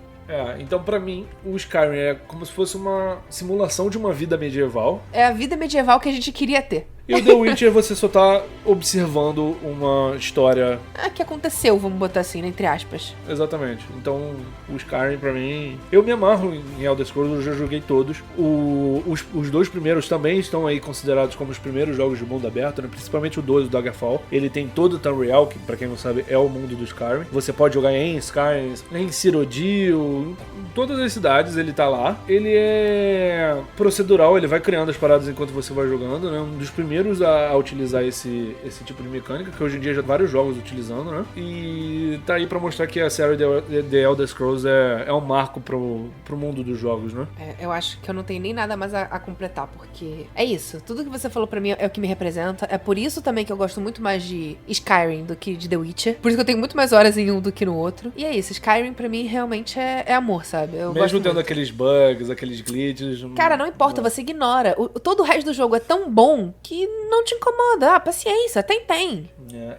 Então pra mim, o Skyrim é como se fosse uma simulação de uma vida medieval. É a vida medieval que a gente queria ter. E o The Witcher você só tá observando uma história. É que aconteceu, vamos botar assim, né, entre aspas. Exatamente. Então, o Skyrim pra mim... Eu me amarro em Elder Scrolls, eu já joguei todos. Os dois primeiros também estão aí considerados como os primeiros jogos de mundo aberto, né? Principalmente o 2, o Daggerfall. Ele tem todo o Tamriel, que pra quem não sabe é o mundo do Skyrim. Você pode jogar em Skyrim, em Cyrodiil, em todas as cidades ele tá lá. Ele é procedural, ele vai criando as paradas enquanto você vai jogando, né? Um dos primeiros a utilizar esse tipo de mecânica, que hoje em dia já vários jogos utilizando, né? E tá aí pra mostrar que a série The Elder Scrolls é um marco pro mundo dos jogos, né? Eu acho que eu não tenho nem nada mais a completar, porque é isso. Tudo que você falou pra mim é o que me representa. É por isso também que eu gosto muito mais de Skyrim do que de The Witcher. Por isso que eu tenho muito mais horas em um do que no outro. E é isso, Skyrim pra mim realmente é amor, sabe? Eu gosto Mesmo tendo muito. aqueles bugs, aqueles glitches... Cara, não importa, você ignora. Todo o resto do jogo é tão bom que não te incomoda. Paciência, tem.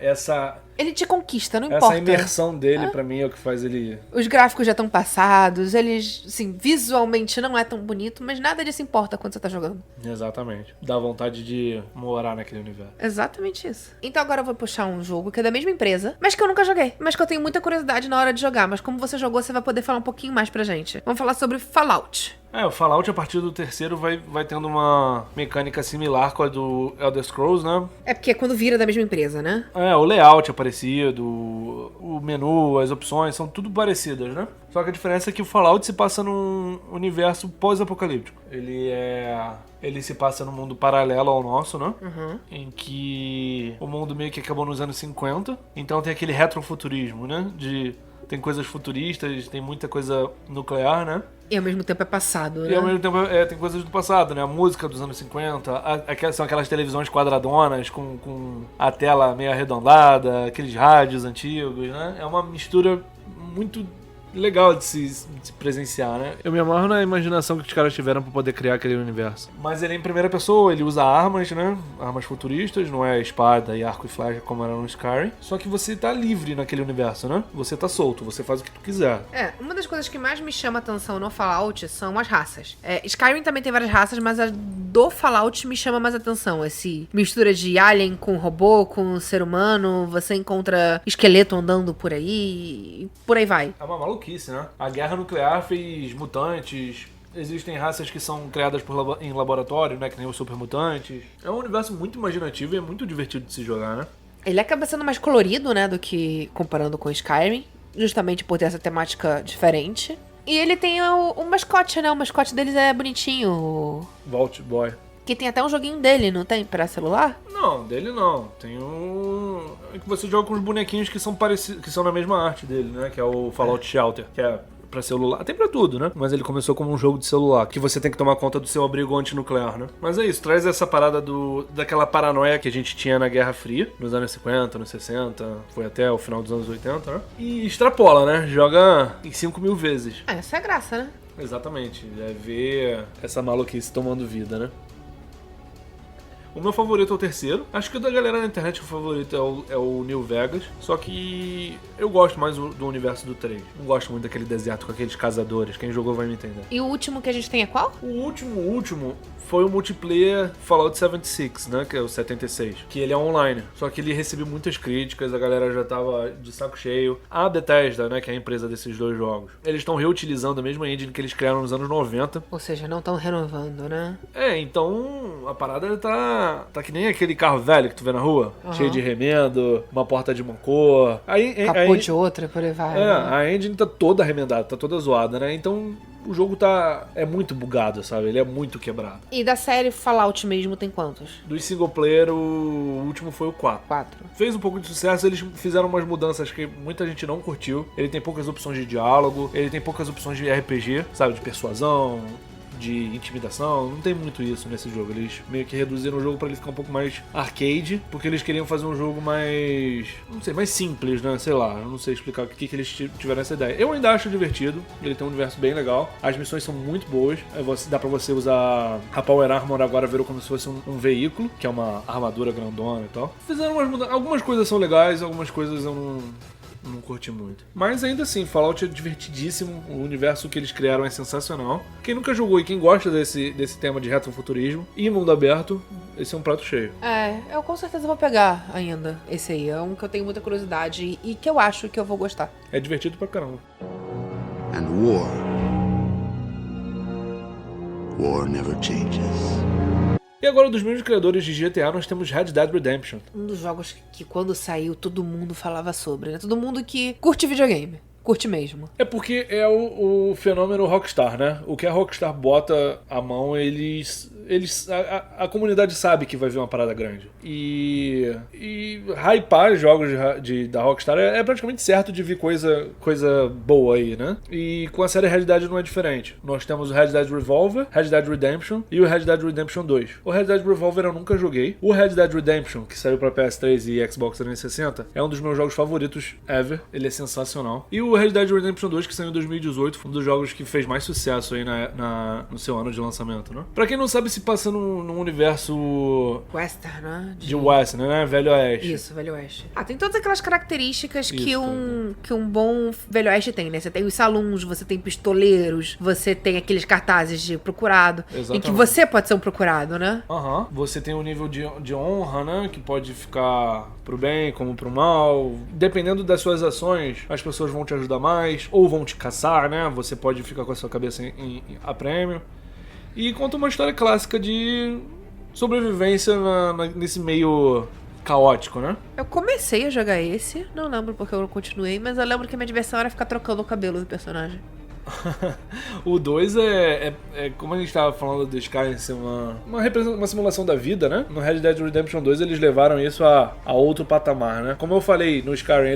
Essa Ele te conquista, não importa. imersão dele, pra mim, é o que faz ele... Os gráficos já estão passados, eles, assim, visualmente não é tão bonito, mas nada disso importa quando você tá jogando. Exatamente. Dá vontade de morar naquele universo. Exatamente isso. Então agora eu vou puxar um jogo que é da mesma empresa, mas que eu nunca joguei, mas que eu tenho muita curiosidade na hora de jogar. Mas como você jogou, você vai poder falar um pouquinho mais pra gente. Vamos falar sobre Fallout. O Fallout, a partir do terceiro, vai tendo uma mecânica similar com a do Elder Scrolls, né? É porque é quando vira da mesma empresa, né? O layout é parecido, o menu, as opções, são tudo parecidas, né? Só que a diferença é que o Fallout se passa num universo pós-apocalíptico. Ele se passa num mundo paralelo ao nosso, né? Uhum. Em que o mundo meio que acabou nos anos 50. Então tem aquele retrofuturismo, né? Tem coisas futuristas, tem muita coisa nuclear, né? E ao mesmo tempo é passado, né? E ao mesmo tempo tem coisas do passado, né? A música dos anos 50, são aquelas televisões quadradonas com a tela meio arredondada, aqueles rádios antigos, né? É uma mistura muito legal de se presenciar, né? Eu me amarro na imaginação que os caras tiveram pra poder criar aquele universo. Mas ele é em primeira pessoa, ele usa armas, né? Armas futuristas, não é espada e arco e flecha como era no Skyrim. Só que você tá livre naquele universo, né? Você tá solto, você faz o que tu quiser. Uma das coisas que mais me chama atenção no Fallout são as raças. Skyrim também tem várias raças, mas a do Fallout me chama mais atenção. Esse mistura de alien com robô, com ser humano, você encontra esqueleto andando por aí e por aí vai. É uma maluquice, né? A guerra nuclear fez mutantes. Existem raças que são criadas em laboratório, né? Que nem os supermutantes. É um universo muito imaginativo e é muito divertido de se jogar, né? Ele acaba sendo mais colorido, né? Do que comparando com Skyrim. Justamente por ter essa temática diferente. E ele tem o mascote, né? O mascote deles é bonitinho. O Vault Boy. Que tem até um joguinho dele, não tem? Pra celular? Não, dele não. Tem um... É que você joga com os bonequinhos que são parecidos, que são na mesma arte dele, né? Que é o Fallout Shelter, que é pra celular. Tem pra tudo, né? Mas ele começou como um jogo de celular, que você tem que tomar conta do seu abrigo antinuclear, né? Mas é isso, traz essa parada daquela paranoia que a gente tinha na Guerra Fria, nos anos 50, nos 60, foi até o final dos anos 80, né? E extrapola, né? Joga em 5.000 vezes. Essa é a graça, né? Exatamente. É ver essa maluquice tomando vida, né? O meu favorito é o terceiro. Acho que o da galera na internet o favorito é o New Vegas. Só que eu gosto mais do universo do 3. Não gosto muito daquele deserto com aqueles caçadores. Quem jogou vai me entender. E o último que a gente tem é qual? O último foi o multiplayer Fallout 76, né? Que é o 76. Que ele é online. Só que ele recebeu muitas críticas, a galera já tava de saco cheio. A Bethesda, né? Que é a empresa desses dois jogos. Eles estão reutilizando a mesma engine que eles criaram nos anos 90. Ou seja, não estão renovando, né? Então a parada tá que nem aquele carro velho que tu vê na rua. Cheio de remendo, uma porta de uma cor. Capô de outra, por aí vai. Né? A engine tá toda remendada, tá toda zoada, né? Então o jogo é muito bugado, sabe? Ele é muito quebrado. E da série Fallout mesmo tem quantos? Dos single player, o último foi o 4. 4. Fez um pouco de sucesso, eles fizeram umas mudanças que muita gente não curtiu. Ele tem poucas opções de diálogo, ele tem poucas opções de RPG, sabe? De persuasão, de intimidação, não tem muito isso nesse jogo. Eles meio que reduziram o jogo pra ele ficar um pouco mais arcade, porque eles queriam fazer um jogo mais, não sei, mais simples, né? Sei lá, eu não sei explicar o que eles tiveram essa ideia. Eu ainda acho divertido, ele tem um universo bem legal, as missões são muito boas, dá pra você usar a Power Armor agora, virou como se fosse um veículo, que é uma armadura grandona e tal. Fizeram umas mudanças, algumas coisas são legais, algumas coisas eu não curti muito. Mas ainda assim, Fallout é divertidíssimo. O universo que eles criaram é sensacional. Quem nunca jogou e quem gosta desse tema de retrofuturismo e mundo aberto, esse é um prato cheio. Eu com certeza vou pegar ainda esse aí. É um que eu tenho muita curiosidade e que eu acho que eu vou gostar. É divertido pra caramba. And war never changes. E agora, dos mesmos criadores de GTA, nós temos Red Dead Redemption. Um dos jogos que quando saiu todo mundo falava sobre, né? Todo mundo que curte videogame. Curte mesmo. É porque é o fenômeno Rockstar, né? O que a Rockstar bota a mão, a comunidade sabe que vai vir uma parada grande. E hypar jogos da Rockstar é praticamente certo de vir coisa boa aí, né? E com a série Red Dead não é diferente. Nós temos o Red Dead Revolver, Red Dead Redemption e o Red Dead Redemption 2. O Red Dead Revolver eu nunca joguei. O Red Dead Redemption, que saiu pra PS3 e Xbox 360, é um dos meus jogos favoritos ever. Ele é sensacional. E o Red Dead Redemption 2, que saiu em 2018, foi um dos jogos que fez mais sucesso aí no seu ano de lançamento, né? Pra quem não sabe, se passa num universo Western, né? de Western, né? Velho Oeste. Isso, Velho Oeste. Tem todas aquelas características Isso, que um bom Velho Oeste tem, né? Você tem os saloons, você tem pistoleiros, você tem aqueles cartazes de procurado. Exatamente. Em que você pode ser um procurado, né? Você tem um nível de honra, né? Que pode ficar pro bem como pro mal. Dependendo das suas ações, as pessoas vão te ajudar mais ou vão te caçar, né? Você pode ficar com a sua cabeça a prêmio. E conta uma história clássica de sobrevivência nesse meio caótico, né? Eu comecei a jogar esse, não lembro porque eu não continuei, mas eu lembro que a minha diversão era ficar trocando o cabelo do personagem. O 2 é como a gente tava falando do Skyrim ser uma simulação da vida, né? No Red Dead Redemption 2 eles levaram isso a outro patamar, né? Como eu falei, no Skyrim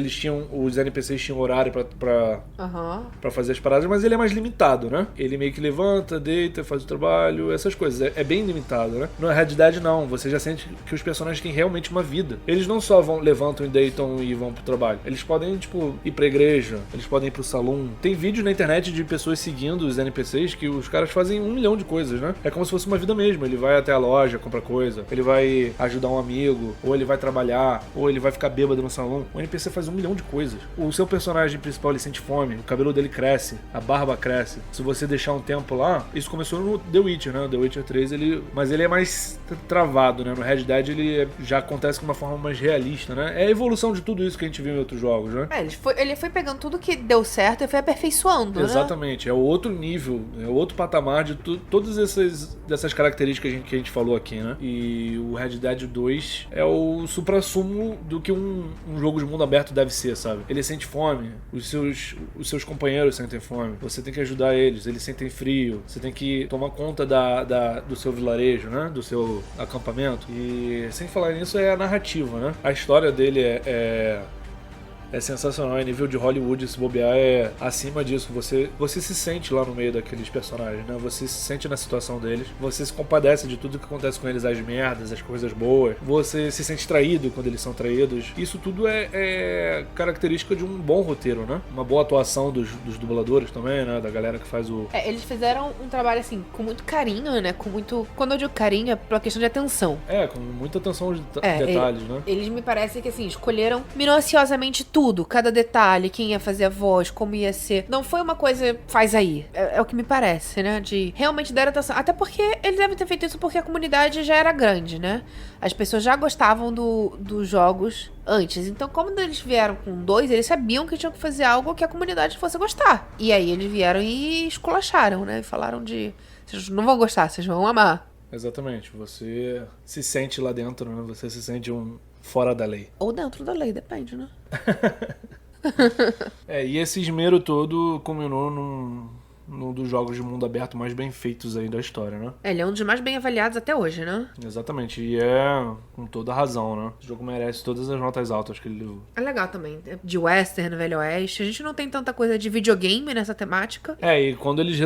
os NPCs tinham horário pra fazer as paradas, mas ele é mais limitado, né? Ele meio que levanta, deita, faz o trabalho, essas coisas. É bem limitado, né? No Red Dead não, você já sente que os personagens têm realmente uma vida. Eles não só levantam e deitam e vão pro trabalho. Eles podem, tipo, ir pra igreja, eles podem ir pro salão. Tem vídeos na internet de pessoas seguindo os NPCs que os caras fazem 1 milhão de coisas, né? É como se fosse uma vida mesmo. Ele vai até a loja, compra coisa, ele vai ajudar um amigo, ou ele vai trabalhar, ou ele vai ficar bêbado no salão. O NPC faz 1 milhão de coisas. O seu personagem principal, ele sente fome, o cabelo dele cresce, a barba cresce. Se você deixar um tempo lá, isso começou no The Witcher, né? The Witcher 3, mas ele é mais travado, né? No Red Dead ele já acontece de uma forma mais realista, né? É a evolução de tudo isso que a gente viu em outros jogos, né? Ele foi pegando tudo que deu certo e foi aperfeiçoando, Exatamente, né? É o outro nível, é o outro patamar de todas dessas características que a gente falou aqui, né? E o Red Dead 2 é o suprassumo do que um jogo de mundo aberto deve ser, sabe? Ele sente fome, os seus companheiros sentem fome, você tem que ajudar eles sentem frio, você tem que tomar conta do seu vilarejo, né? Do seu acampamento. E sem falar nisso é a narrativa, né? A história dele é sensacional, é nível de Hollywood, se bobear é acima disso. Você se sente lá no meio daqueles personagens, né? Você se sente na situação deles, você se compadece de tudo que acontece com eles, as merdas, as coisas boas, você se sente traído quando eles são traídos. Isso tudo é característica de um bom roteiro, né? Uma boa atuação dos dubladores também, né? Da galera que faz o... Eles fizeram um trabalho, assim, com muito carinho, né? Com muito... Quando eu digo carinho, é pela questão de atenção. Com muita atenção de detalhes, né? Eles me parecem que, assim, escolheram minuciosamente tudo, cada detalhe, quem ia fazer a voz, como ia ser. Não foi uma coisa, faz aí. É o que me parece, né? De realmente dar atenção. Até porque eles devem ter feito isso porque a comunidade já era grande, né? As pessoas já gostavam dos jogos antes. Então, como eles vieram com 2, eles sabiam que tinham que fazer algo que a comunidade fosse gostar. E aí eles vieram e esculacharam, né? E falaram vocês não vão gostar, vocês vão amar. Exatamente. Você se sente lá dentro, né? Você se sente fora da lei. Ou dentro da lei, depende, né? E esse esmero todo culminou num dos jogos de mundo aberto mais bem feitos aí da história, né? Ele é um dos mais bem avaliados até hoje, né? Exatamente, e é com toda razão, né? O jogo merece todas as notas altas que ele levou. É legal também, de western, velho oeste. A gente não tem tanta coisa de videogame nessa temática. E quando eles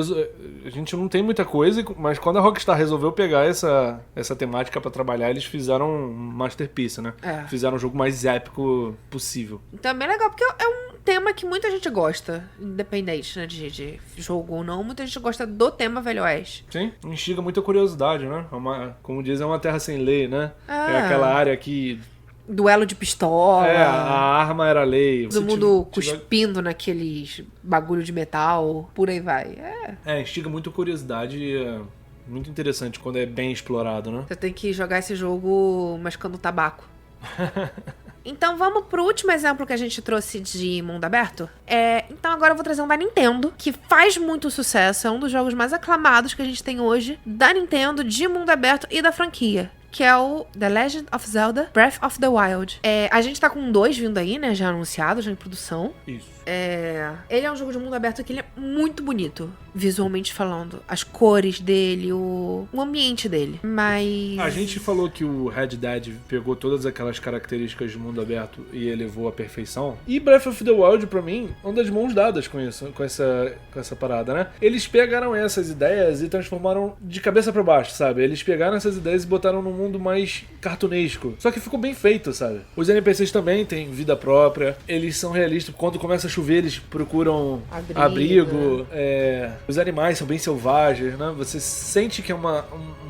a gente não tem muita coisa, mas quando a Rockstar resolveu pegar essa temática pra trabalhar, eles fizeram um masterpiece, né? Fizeram o jogo mais épico possível. Então é bem legal, porque é um tema que muita gente gosta, independente, né, de jogo ou não. Muita gente gosta do tema Velho Oeste. Sim, instiga muita curiosidade, né? Como dizem, é uma terra sem lei, né? É aquela área que... Duelo de pistola. A arma era lei. Todo mundo cuspindo naqueles bagulho de metal, por aí vai. Instiga muita curiosidade e é muito interessante quando é bem explorado, né? Você tem que jogar esse jogo mascando tabaco. Então vamos pro último exemplo que a gente trouxe de mundo aberto. Então agora eu vou trazer um da Nintendo, que faz muito sucesso, é um dos jogos mais aclamados que a gente tem hoje, da Nintendo, de mundo aberto e da franquia, que é o The Legend of Zelda Breath of the Wild. A gente tá com 2 vindo aí, né, já anunciado, já em produção. Isso. Ele é um jogo de mundo aberto que ele é muito bonito, visualmente falando. As cores dele, o ambiente dele. Mas... A gente falou que o Red Dead pegou todas aquelas características de mundo aberto e elevou à perfeição. E Breath of the Wild, pra mim, anda de mãos dadas com isso, com essa parada, né? Eles pegaram essas ideias e transformaram de cabeça pra baixo, sabe? Eles pegaram essas ideias e botaram num mundo mais cartunesco. Só que ficou bem feito, sabe? Os NPCs também têm vida própria. Eles são realistas. Quando começa a chover, eles procuram abrigo. Os animais são bem selvagens, né? Você sente que é um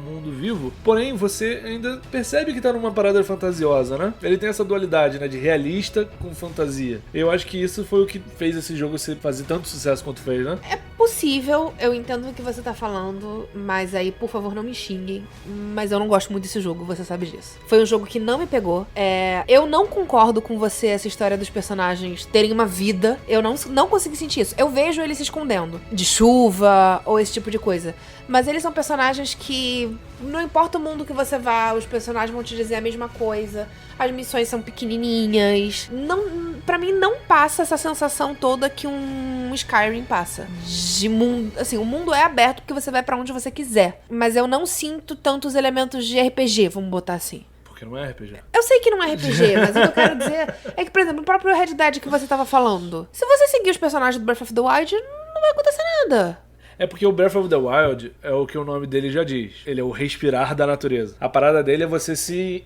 mundo vivo, porém você ainda percebe que tá numa parada fantasiosa, né? Ele tem essa dualidade, né? De realista com fantasia. Eu acho que isso foi o que fez esse jogo fazer tanto sucesso quanto fez, né? É possível, eu entendo o que você tá falando, mas aí, por favor, não me xinguem. Mas eu não gosto muito desse jogo, você sabe disso. Foi um jogo que não me pegou. Eu não concordo com você, essa história dos personagens terem uma vida. Eu não consegui sentir isso. Eu vejo eles se escondendo de chuva ou esse tipo de coisa. Mas eles são personagens que Não importa o mundo que você vá, os personagens vão te dizer a mesma coisa. As missões são pequenininhas. Não, pra mim, não passa essa sensação toda que um Skyrim passa. De mundo, assim, o mundo é aberto porque você vai pra onde você quiser. Mas eu não sinto tantos elementos de RPG, vamos botar assim. Porque não é RPG. Eu sei que não é RPG, mas o que eu quero dizer é que, por exemplo, o próprio Red Dead que você tava falando. Se você seguir os personagens do Breath of the Wild, não vai acontecer nada. É porque o Breath of the Wild é o que o nome dele já diz. Ele é o respirar da natureza. A parada dele é você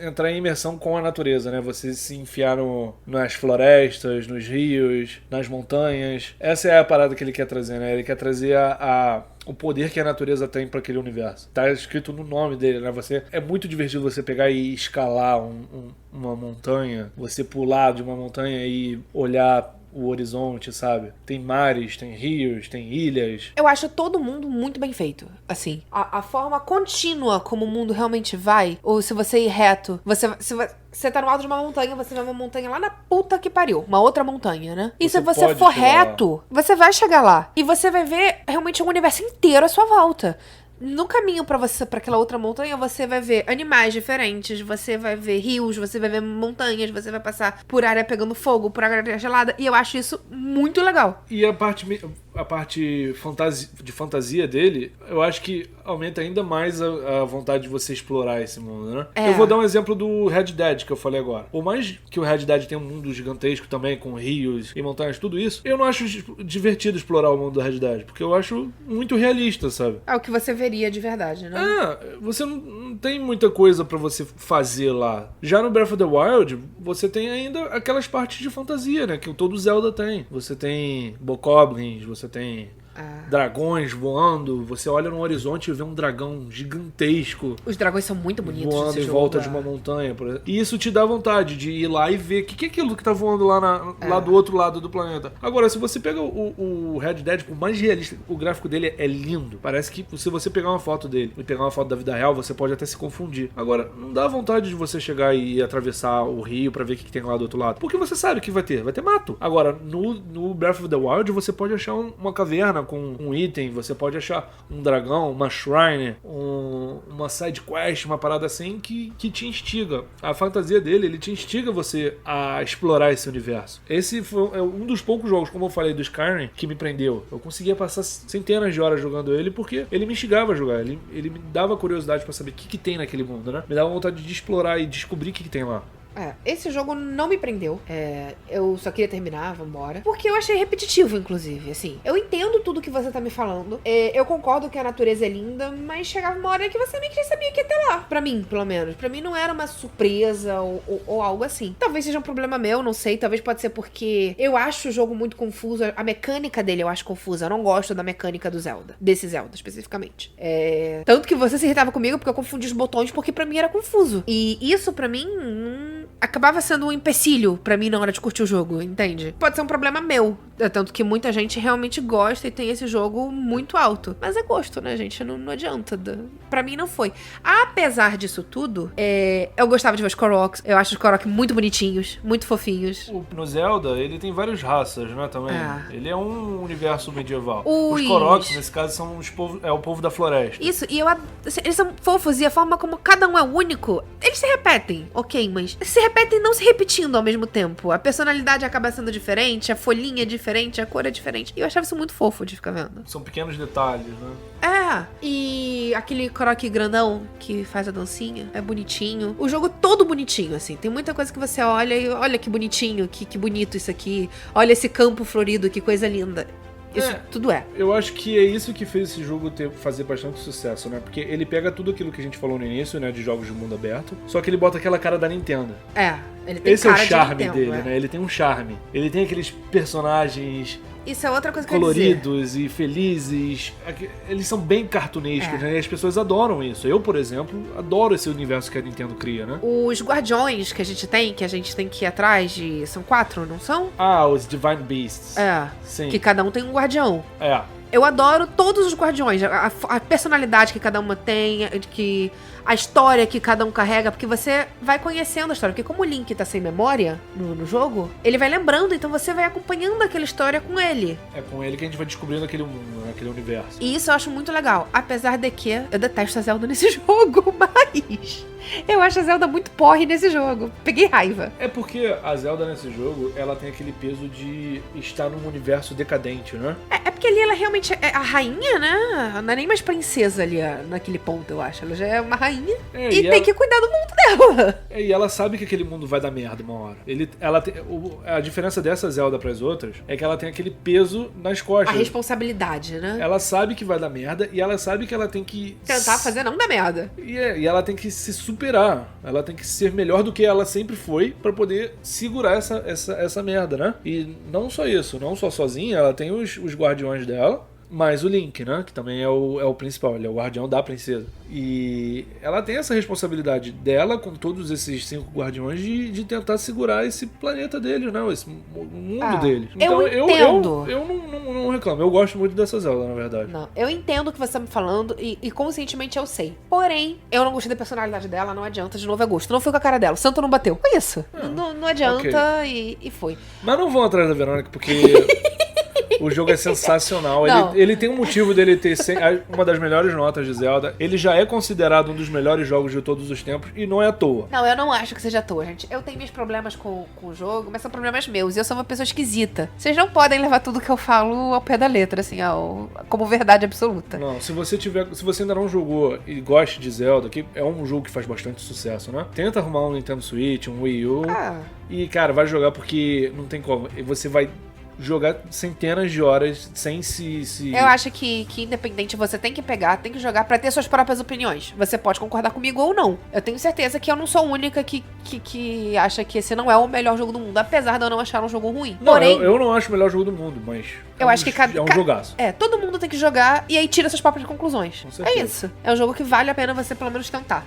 entrar em imersão com a natureza, né? Você se enfiar nas florestas, nos rios, nas montanhas. Essa é a parada que ele quer trazer, né? Ele quer trazer o poder que a natureza tem para aquele universo. Tá escrito no nome dele, né? É muito divertido você pegar e escalar uma montanha, você pular de uma montanha e olhar o horizonte, sabe? Tem mares, tem rios, tem ilhas. Eu acho todo mundo muito bem feito, assim. A forma contínua como o mundo realmente vai, ou se você ir reto, você tá no alto de uma montanha, você vai uma montanha lá na puta que pariu. Uma outra montanha, né? E se você for reto, você vai chegar lá. E você vai ver realmente o universo inteiro à sua volta. No caminho pra aquela outra montanha, você vai ver animais diferentes, você vai ver rios, você vai ver montanhas, você vai passar por área pegando fogo, por área gelada, e eu acho isso muito legal. E a parte de fantasia dele, eu acho que aumenta ainda mais a vontade de você explorar esse mundo, né? Eu vou dar um exemplo do Red Dead, que eu falei agora. Por mais que o Red Dead tenha um mundo gigantesco também, com rios e montanhas, tudo isso, eu não acho divertido explorar o mundo do Red Dead, porque eu acho muito realista, sabe? É o que você veria de verdade, né? Você não tem muita coisa pra você fazer lá. Já no Breath of the Wild, você tem ainda aquelas partes de fantasia, né? Que todo Zelda tem. Você tem bokoblins, você tem dragões voando, você olha no horizonte e vê um dragão gigantesco. Os dragões são muito bonitos voando em volta de uma montanha. Por exemplo. E isso te dá vontade de ir lá e ver o que é aquilo que tá voando lá do outro lado do planeta. Agora, se você pega o Red Dead, por mais realista, o gráfico dele é lindo. Parece que se você pegar uma foto dele e pegar uma foto da vida real, você pode até se confundir. Agora, não dá vontade de você chegar e atravessar o rio pra ver o que tem lá do outro lado. Porque você sabe que vai ter mato. Agora, no Breath of the Wild, você pode achar uma caverna com um item, você pode achar um dragão, uma shrine, uma side quest, uma parada assim que te instiga. A fantasia dele, ele te instiga você a explorar esse universo. Esse foi um dos poucos jogos, como eu falei, do Skyrim, que me prendeu. Eu conseguia passar centenas de horas jogando ele porque ele me instigava a jogar. Ele me dava curiosidade pra saber o que tem naquele mundo, né? Me dava vontade de explorar e descobrir o que tem lá. Esse jogo não me prendeu. Eu só queria terminar, vambora. Porque eu achei repetitivo, inclusive, assim. Eu entendo tudo que você tá me falando. Eu concordo que a natureza é linda, mas chegava uma hora que você meio que já sabia que ia ter lá. Pra mim, pelo menos. Pra mim não era uma surpresa ou algo assim. Talvez seja um problema meu, não sei. Talvez pode ser porque eu acho o jogo muito confuso. A mecânica dele eu acho confusa. Eu não gosto da mecânica do Zelda. Desse Zelda, especificamente. Tanto que você se irritava comigo porque eu confundi os botões porque pra mim era confuso. E isso pra mim acabava sendo um empecilho pra mim na hora de curtir o jogo, entende? Pode ser um problema meu, tanto que muita gente realmente gosta e tem esse jogo muito alto. Mas é gosto, né, gente? Não adianta. Pra mim não foi. Apesar disso tudo, eu gostava de ver os Koroks. Eu acho os Korok muito bonitinhos, muito fofinhos. No Zelda, ele tem várias raças, né, também. Ele é um universo medieval. Os Koroks, nesse caso, são o povo da floresta. Isso, e eles são fofos e a forma como cada um é único, eles se repetem, ok, mas se repetem não se repetindo ao mesmo tempo. A personalidade acaba sendo diferente, a folhinha é diferente, a cor é diferente. E eu achava isso muito fofo de ficar vendo. São pequenos detalhes, né? E aquele Korok grandão que faz a dancinha é bonitinho. O jogo todo bonitinho, assim. Tem muita coisa que você olha e olha que bonitinho, que bonito isso aqui. Olha esse campo florido, que coisa linda. Isso tudo é. Eu acho que é isso que fez esse jogo fazer bastante sucesso, né? Porque ele pega tudo aquilo que a gente falou no início, né? De jogos de mundo aberto. Só que ele bota aquela cara da Nintendo. Ele tem esse cara é o charme de Nintendo, dele, né? Ele tem um charme. Ele tem aqueles personagens... Isso é outra coisa que eu ia dizer. Coloridos e felizes. Eles são bem cartunescos, né? E as pessoas adoram isso. Eu, por exemplo, adoro esse universo que a Nintendo cria, né? Os guardiões que a gente tem que ir atrás de... São 4, não são? Os Divine Beasts. Sim. Que cada um tem um guardião. Eu adoro todos os guardiões. A personalidade que cada uma tem, a história que cada um carrega, porque você vai conhecendo a história. Porque como o Link tá sem memória no jogo, ele vai lembrando, então você vai acompanhando aquela história com ele. É com ele que a gente vai descobrindo aquele mundo, né? naquele universo. E isso eu acho muito legal. Apesar de que eu detesto a Zelda nesse jogo, mas eu acho a Zelda muito porre nesse jogo. Peguei raiva. É porque a Zelda nesse jogo, ela tem aquele peso de estar num universo decadente, né? É porque ali ela realmente é a rainha, né? Não é nem mais princesa ali naquele ponto, eu acho. Ela já é uma rainha e tem que cuidar do mundo dela. E ela sabe que aquele mundo vai dar merda uma hora. A diferença dessa Zelda pras outras é que ela tem aquele peso nas A costas. responsabilidade, né? Ela sabe que vai dar merda e ela sabe que ela tem que... Tentar fazer não dar merda. E ela tem que se superar. Ela tem que ser melhor do que ela sempre foi pra poder segurar essa merda, né? E não só isso, não só sozinha, ela tem os guardiões dela, mais o Link, né? Que também é o principal, ele é o guardião da princesa. E ela tem essa responsabilidade dela, com todos esses 5 guardiões, de tentar segurar esse planeta deles, né? Esse mundo deles. Então eu entendo. Eu não reclamo. Eu gosto muito dessa Zelda, na verdade. Não, eu entendo o que você tá me falando e conscientemente eu sei. Porém, eu não gostei da personalidade dela, não adianta, de novo é gosto. Não foi com a cara dela, o santo não bateu. Foi isso. Não adianta e foi. Mas não vão atrás da Verônica, porque... O jogo é sensacional. Ele tem um motivo dele ter uma das melhores notas de Zelda. Ele já é considerado um dos melhores jogos de todos os tempos e não é à toa. Não, eu não acho que seja à toa, gente. Eu tenho meus problemas com o jogo, mas são problemas meus. E eu sou uma pessoa esquisita. Vocês não podem levar tudo que eu falo ao pé da letra, assim, como verdade absoluta. Não, se você ainda não jogou e gosta de Zelda, que é um jogo que faz bastante sucesso, né? Tenta arrumar um Nintendo Switch, um Wii U. E, cara, vai jogar porque não tem como. Você vai jogar centenas de horas sem se... Eu acho que independente, você tem que pegar, tem que jogar pra ter suas próprias opiniões. Você pode concordar comigo ou não. Eu tenho certeza que eu não sou a única que acha que esse não é o melhor jogo do mundo, apesar de eu não achar um jogo ruim. Não, porém, eu não acho o melhor jogo do mundo, mas... Eu acho que é um jogaço. Todo mundo tem que jogar e aí tira suas próprias conclusões. Com certeza. É isso. É um jogo que vale a pena você pelo menos tentar.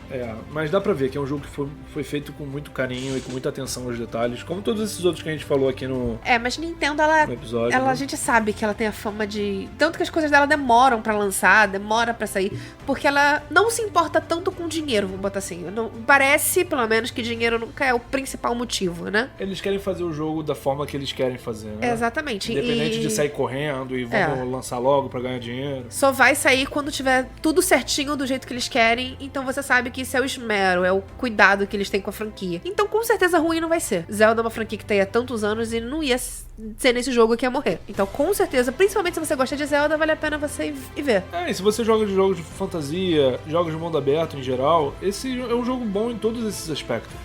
Mas dá pra ver que é um jogo que foi feito com muito carinho e com muita atenção aos detalhes, como todos esses outros que a gente falou aqui no mas Nintendo, no episódio. a gente sabe que ela tem a fama de... Tanto que as coisas dela demoram pra lançar, demora pra sair, porque ela não se importa tanto com dinheiro, vamos botar assim. Parece, pelo menos, que dinheiro nunca é o principal motivo, né? Eles querem fazer o jogo da forma que eles querem fazer, né? Exatamente. Independente de sair correndo e vamos lançar logo pra ganhar dinheiro. Só vai sair quando tiver tudo certinho do jeito que eles querem, então você sabe que isso é o esmero, é o cuidado que eles têm com a franquia. Então, com certeza, ruim não vai ser. Zelda é uma franquia que tá aí há tantos anos e não ia ser nesse jogo que ia morrer. Então, com certeza, principalmente se você gosta de Zelda, vale a pena você ir ver. E se você joga de jogos de fantasia, jogos de mundo aberto em geral, esse é um jogo bom em todos esses aspectos.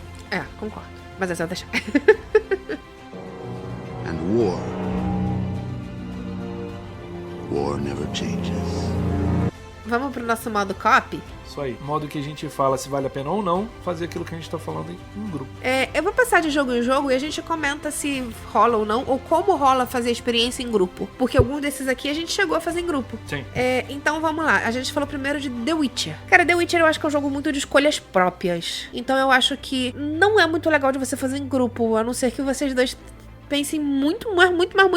Concordo. Mas é só deixar. And war never changes. Vamos pro nosso modo co-op? Isso aí. Modo que a gente fala se vale a pena ou não fazer aquilo que a gente tá falando em grupo. Eu vou passar de jogo em jogo e a gente comenta se rola ou não, ou como rola fazer a experiência em grupo. Porque alguns desses aqui a gente chegou a fazer em grupo. Sim. Então vamos lá. A gente falou primeiro de The Witcher. Cara, The Witcher eu acho que é um jogo muito de escolhas próprias. Então eu acho que não é muito legal de você fazer em grupo, a não ser que vocês dois pensem muito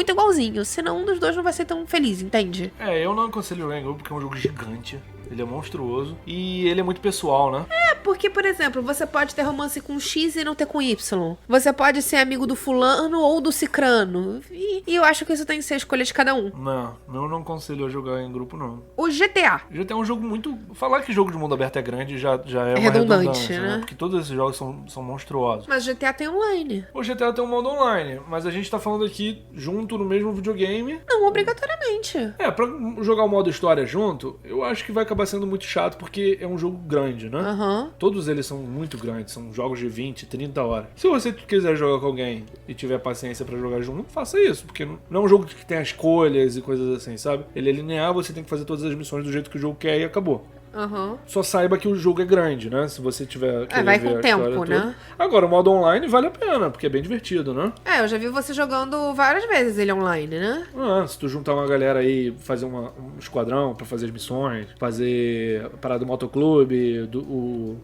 igualzinho. Senão um dos dois não vai ser tão feliz, entende? Eu não aconselho jogar em grupo porque é um jogo gigante. Ele é monstruoso e ele é muito pessoal, né? Porque, por exemplo, você pode ter romance com X e não ter com Y. Você pode ser amigo do fulano ou do cicrano. E eu acho que isso tem que ser a escolha de cada um. Não, eu não aconselho jogar em grupo, não. O GTA. GTA é um jogo muito... Falar que jogo de mundo aberto é grande já é uma redundante, né? Porque todos esses jogos são monstruosos. Mas o GTA tem online. O GTA tem um modo online, mas a gente tá falando aqui junto no mesmo videogame. Não obrigatoriamente. Pra jogar o modo história junto, eu acho que vai acabar sendo muito chato porque é um jogo grande, né? Todos eles são muito grandes, são jogos de 20, 30 horas. Se você quiser jogar com alguém e tiver paciência pra jogar junto, faça isso, porque não é um jogo que tem escolhas e coisas assim, sabe? Ele é linear, você tem que fazer todas as missões do jeito que o jogo quer e acabou. Só saiba que o jogo é grande, né? Se você tiver vai com o tempo, né? Agora, o modo online vale a pena, porque é bem divertido, né? Eu já vi você jogando várias vezes ele online, né? Se tu juntar uma galera aí, fazer um esquadrão pra fazer as missões, fazer a parada do motoclube,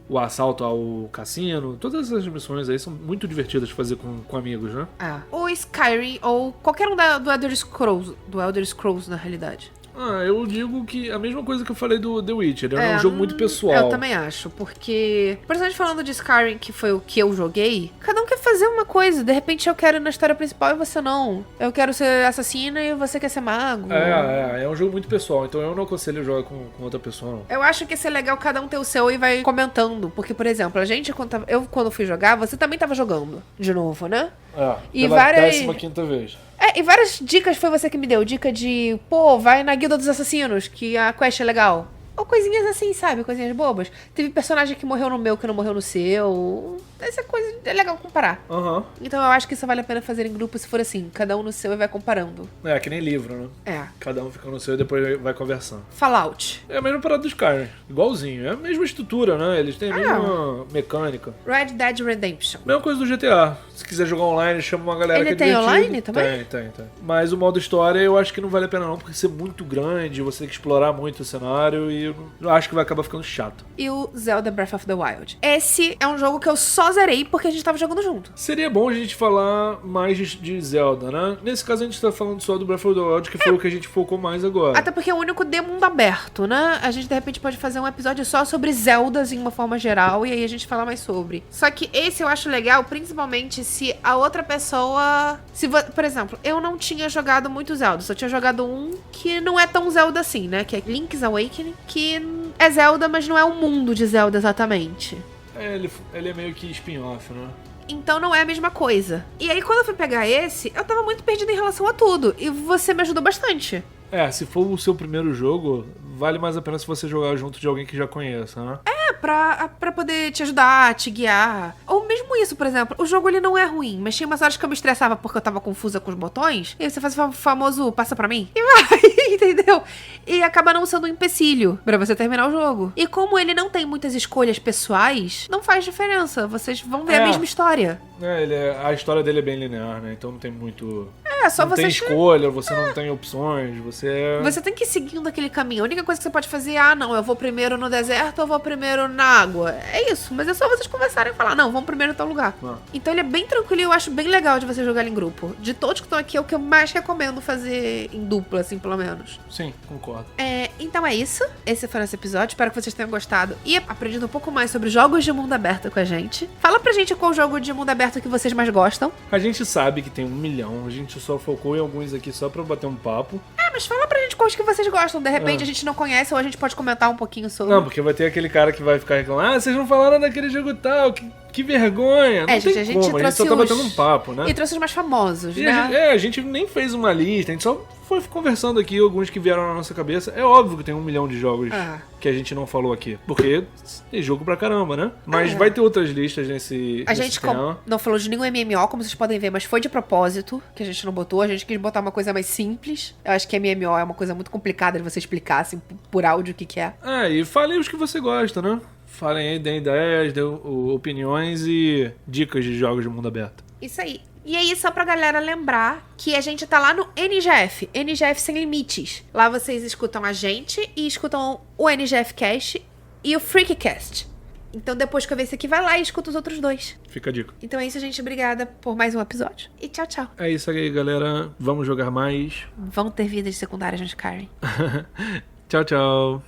o assalto ao cassino, todas essas missões aí são muito divertidas de fazer com amigos, né? O Skyrim ou qualquer um do Elder Scrolls, na realidade. Eu digo que a mesma coisa que eu falei do The Witcher. É um jogo muito pessoal. Eu também acho, porque... Principalmente falando de Skyrim, que foi o que eu joguei, cada um quer fazer uma coisa. De repente eu quero ir na história principal e você não. Eu quero ser assassina e você quer ser mago. É um jogo muito pessoal, então eu não aconselho jogar com outra pessoa, não. Eu acho que ia ser legal cada um ter o seu e vai comentando. Porque, por exemplo, quando fui jogar, você também tava jogando de novo, né? E Pela várias... 15ª vez. E várias dicas foi você que me deu. Dica de, vai na Guilda dos Assassinos, que a quest é legal. Ou coisinhas assim, sabe? Coisinhas bobas. Teve personagem que morreu no meu, que não morreu no seu. Essa coisa é legal comparar. Então eu acho que isso vale a pena fazer em grupo se for assim. Cada um no seu e vai comparando. Que nem livro, né? Cada um fica no seu e depois vai conversando. Fallout. É a mesma parada dos Skyrim. Igualzinho. É a mesma estrutura, né? Eles têm a mesma mecânica. Red Dead Redemption. Mesma coisa do GTA. Se quiser jogar online, chama uma galera que é divertido. Ele tem online também? Tem. Mas o modo história eu acho que não vale a pena não, porque ser muito grande, você tem que explorar muito o cenário e eu acho que vai acabar ficando chato. E o Zelda Breath of the Wild. Esse é um jogo que eu só zerei porque a gente tava jogando junto. Seria bom a gente falar mais de Zelda, né? Nesse caso a gente tá falando só do Breath of the Wild, que foi o que a gente focou mais agora. Até porque é o único de mundo aberto, né? A gente de repente pode fazer um episódio só sobre Zeldas em uma forma geral e aí a gente fala mais sobre. Só que esse eu acho legal, principalmente se a outra pessoa... Por exemplo, eu não tinha jogado muito Zelda, só tinha jogado um que não é tão Zelda assim, né? Que é Link's Awakening, que é Zelda, mas não é o mundo de Zelda exatamente. Ele é meio que spin-off, né? Então não é a mesma coisa. E aí quando eu fui pegar esse, eu tava muito perdida em relação a tudo. E você me ajudou bastante. Se for o seu primeiro jogo, vale mais a pena se você jogar junto de alguém que já conheça, né? Pra poder te ajudar, te guiar. Ou mesmo isso, por exemplo, o jogo ele não é ruim, mas tinha umas horas que eu me estressava porque eu tava confusa com os botões, e aí você faz o famoso passa pra mim, e vai, entendeu? E acaba não sendo um empecilho pra você terminar o jogo. E como ele não tem muitas escolhas pessoais, não faz diferença, vocês vão ver a mesma história. A história dele é bem linear, né? Então não tem muito... Só não você... tem escolha, você não tem opções, Você tem que ir seguindo aquele caminho. A única coisa que você pode fazer é, eu vou primeiro no deserto ou vou primeiro na água. É isso, mas é só vocês conversarem e falar, não, vamos primeiro em tal lugar. Então ele é bem tranquilo e eu acho bem legal de você jogar ele em grupo. De todos que estão aqui, é o que eu mais recomendo fazer em dupla, assim, pelo menos. Sim, concordo. Então é isso. Esse foi o nosso episódio. Espero que vocês tenham gostado e aprendido um pouco mais sobre jogos de mundo aberto com a gente. Fala pra gente qual jogo de mundo aberto que vocês mais gostam. A gente sabe que tem 1 milhão, a gente só focou em alguns aqui só pra bater um papo. Mas fala pra gente quais que vocês gostam. De repente a gente não conhece ou a gente pode comentar um pouquinho sobre. Não, porque vai ter aquele cara que vai ficar reclamando, vocês não falaram daquele jogo tal, que vergonha. Não tem como, a gente só tá batendo um papo, né? E trouxe os mais famosos, né? A gente nem fez uma lista, a gente só foi conversando aqui alguns que vieram na nossa cabeça. É óbvio que tem 1 milhão de jogos que a gente não falou aqui, porque tem jogo pra caramba, né? Mas vai ter outras listas nesse A gente não falou de nenhum MMO, como vocês podem ver, mas foi de propósito que a gente não botou. A gente quis botar uma coisa mais simples. Eu acho que MMO é uma coisa muito complicada de você explicar, assim, por áudio o que é. E falem os que você gosta, né? Falem aí, deem ideias, deem opiniões e dicas de jogos de mundo aberto. Isso aí. E aí, só pra galera lembrar que a gente tá lá no NGF, NGF Sem Limites. Lá vocês escutam a gente e escutam o NGF Cast e o Freakcast. Então depois que eu ver esse aqui, vai lá e escuta os outros 2. Fica a dica. Então é isso, gente. Obrigada por mais um episódio. E tchau, tchau. É isso aí, galera. Vamos jogar mais. Vão ter vidas secundárias no Skyrim. Tchau, tchau.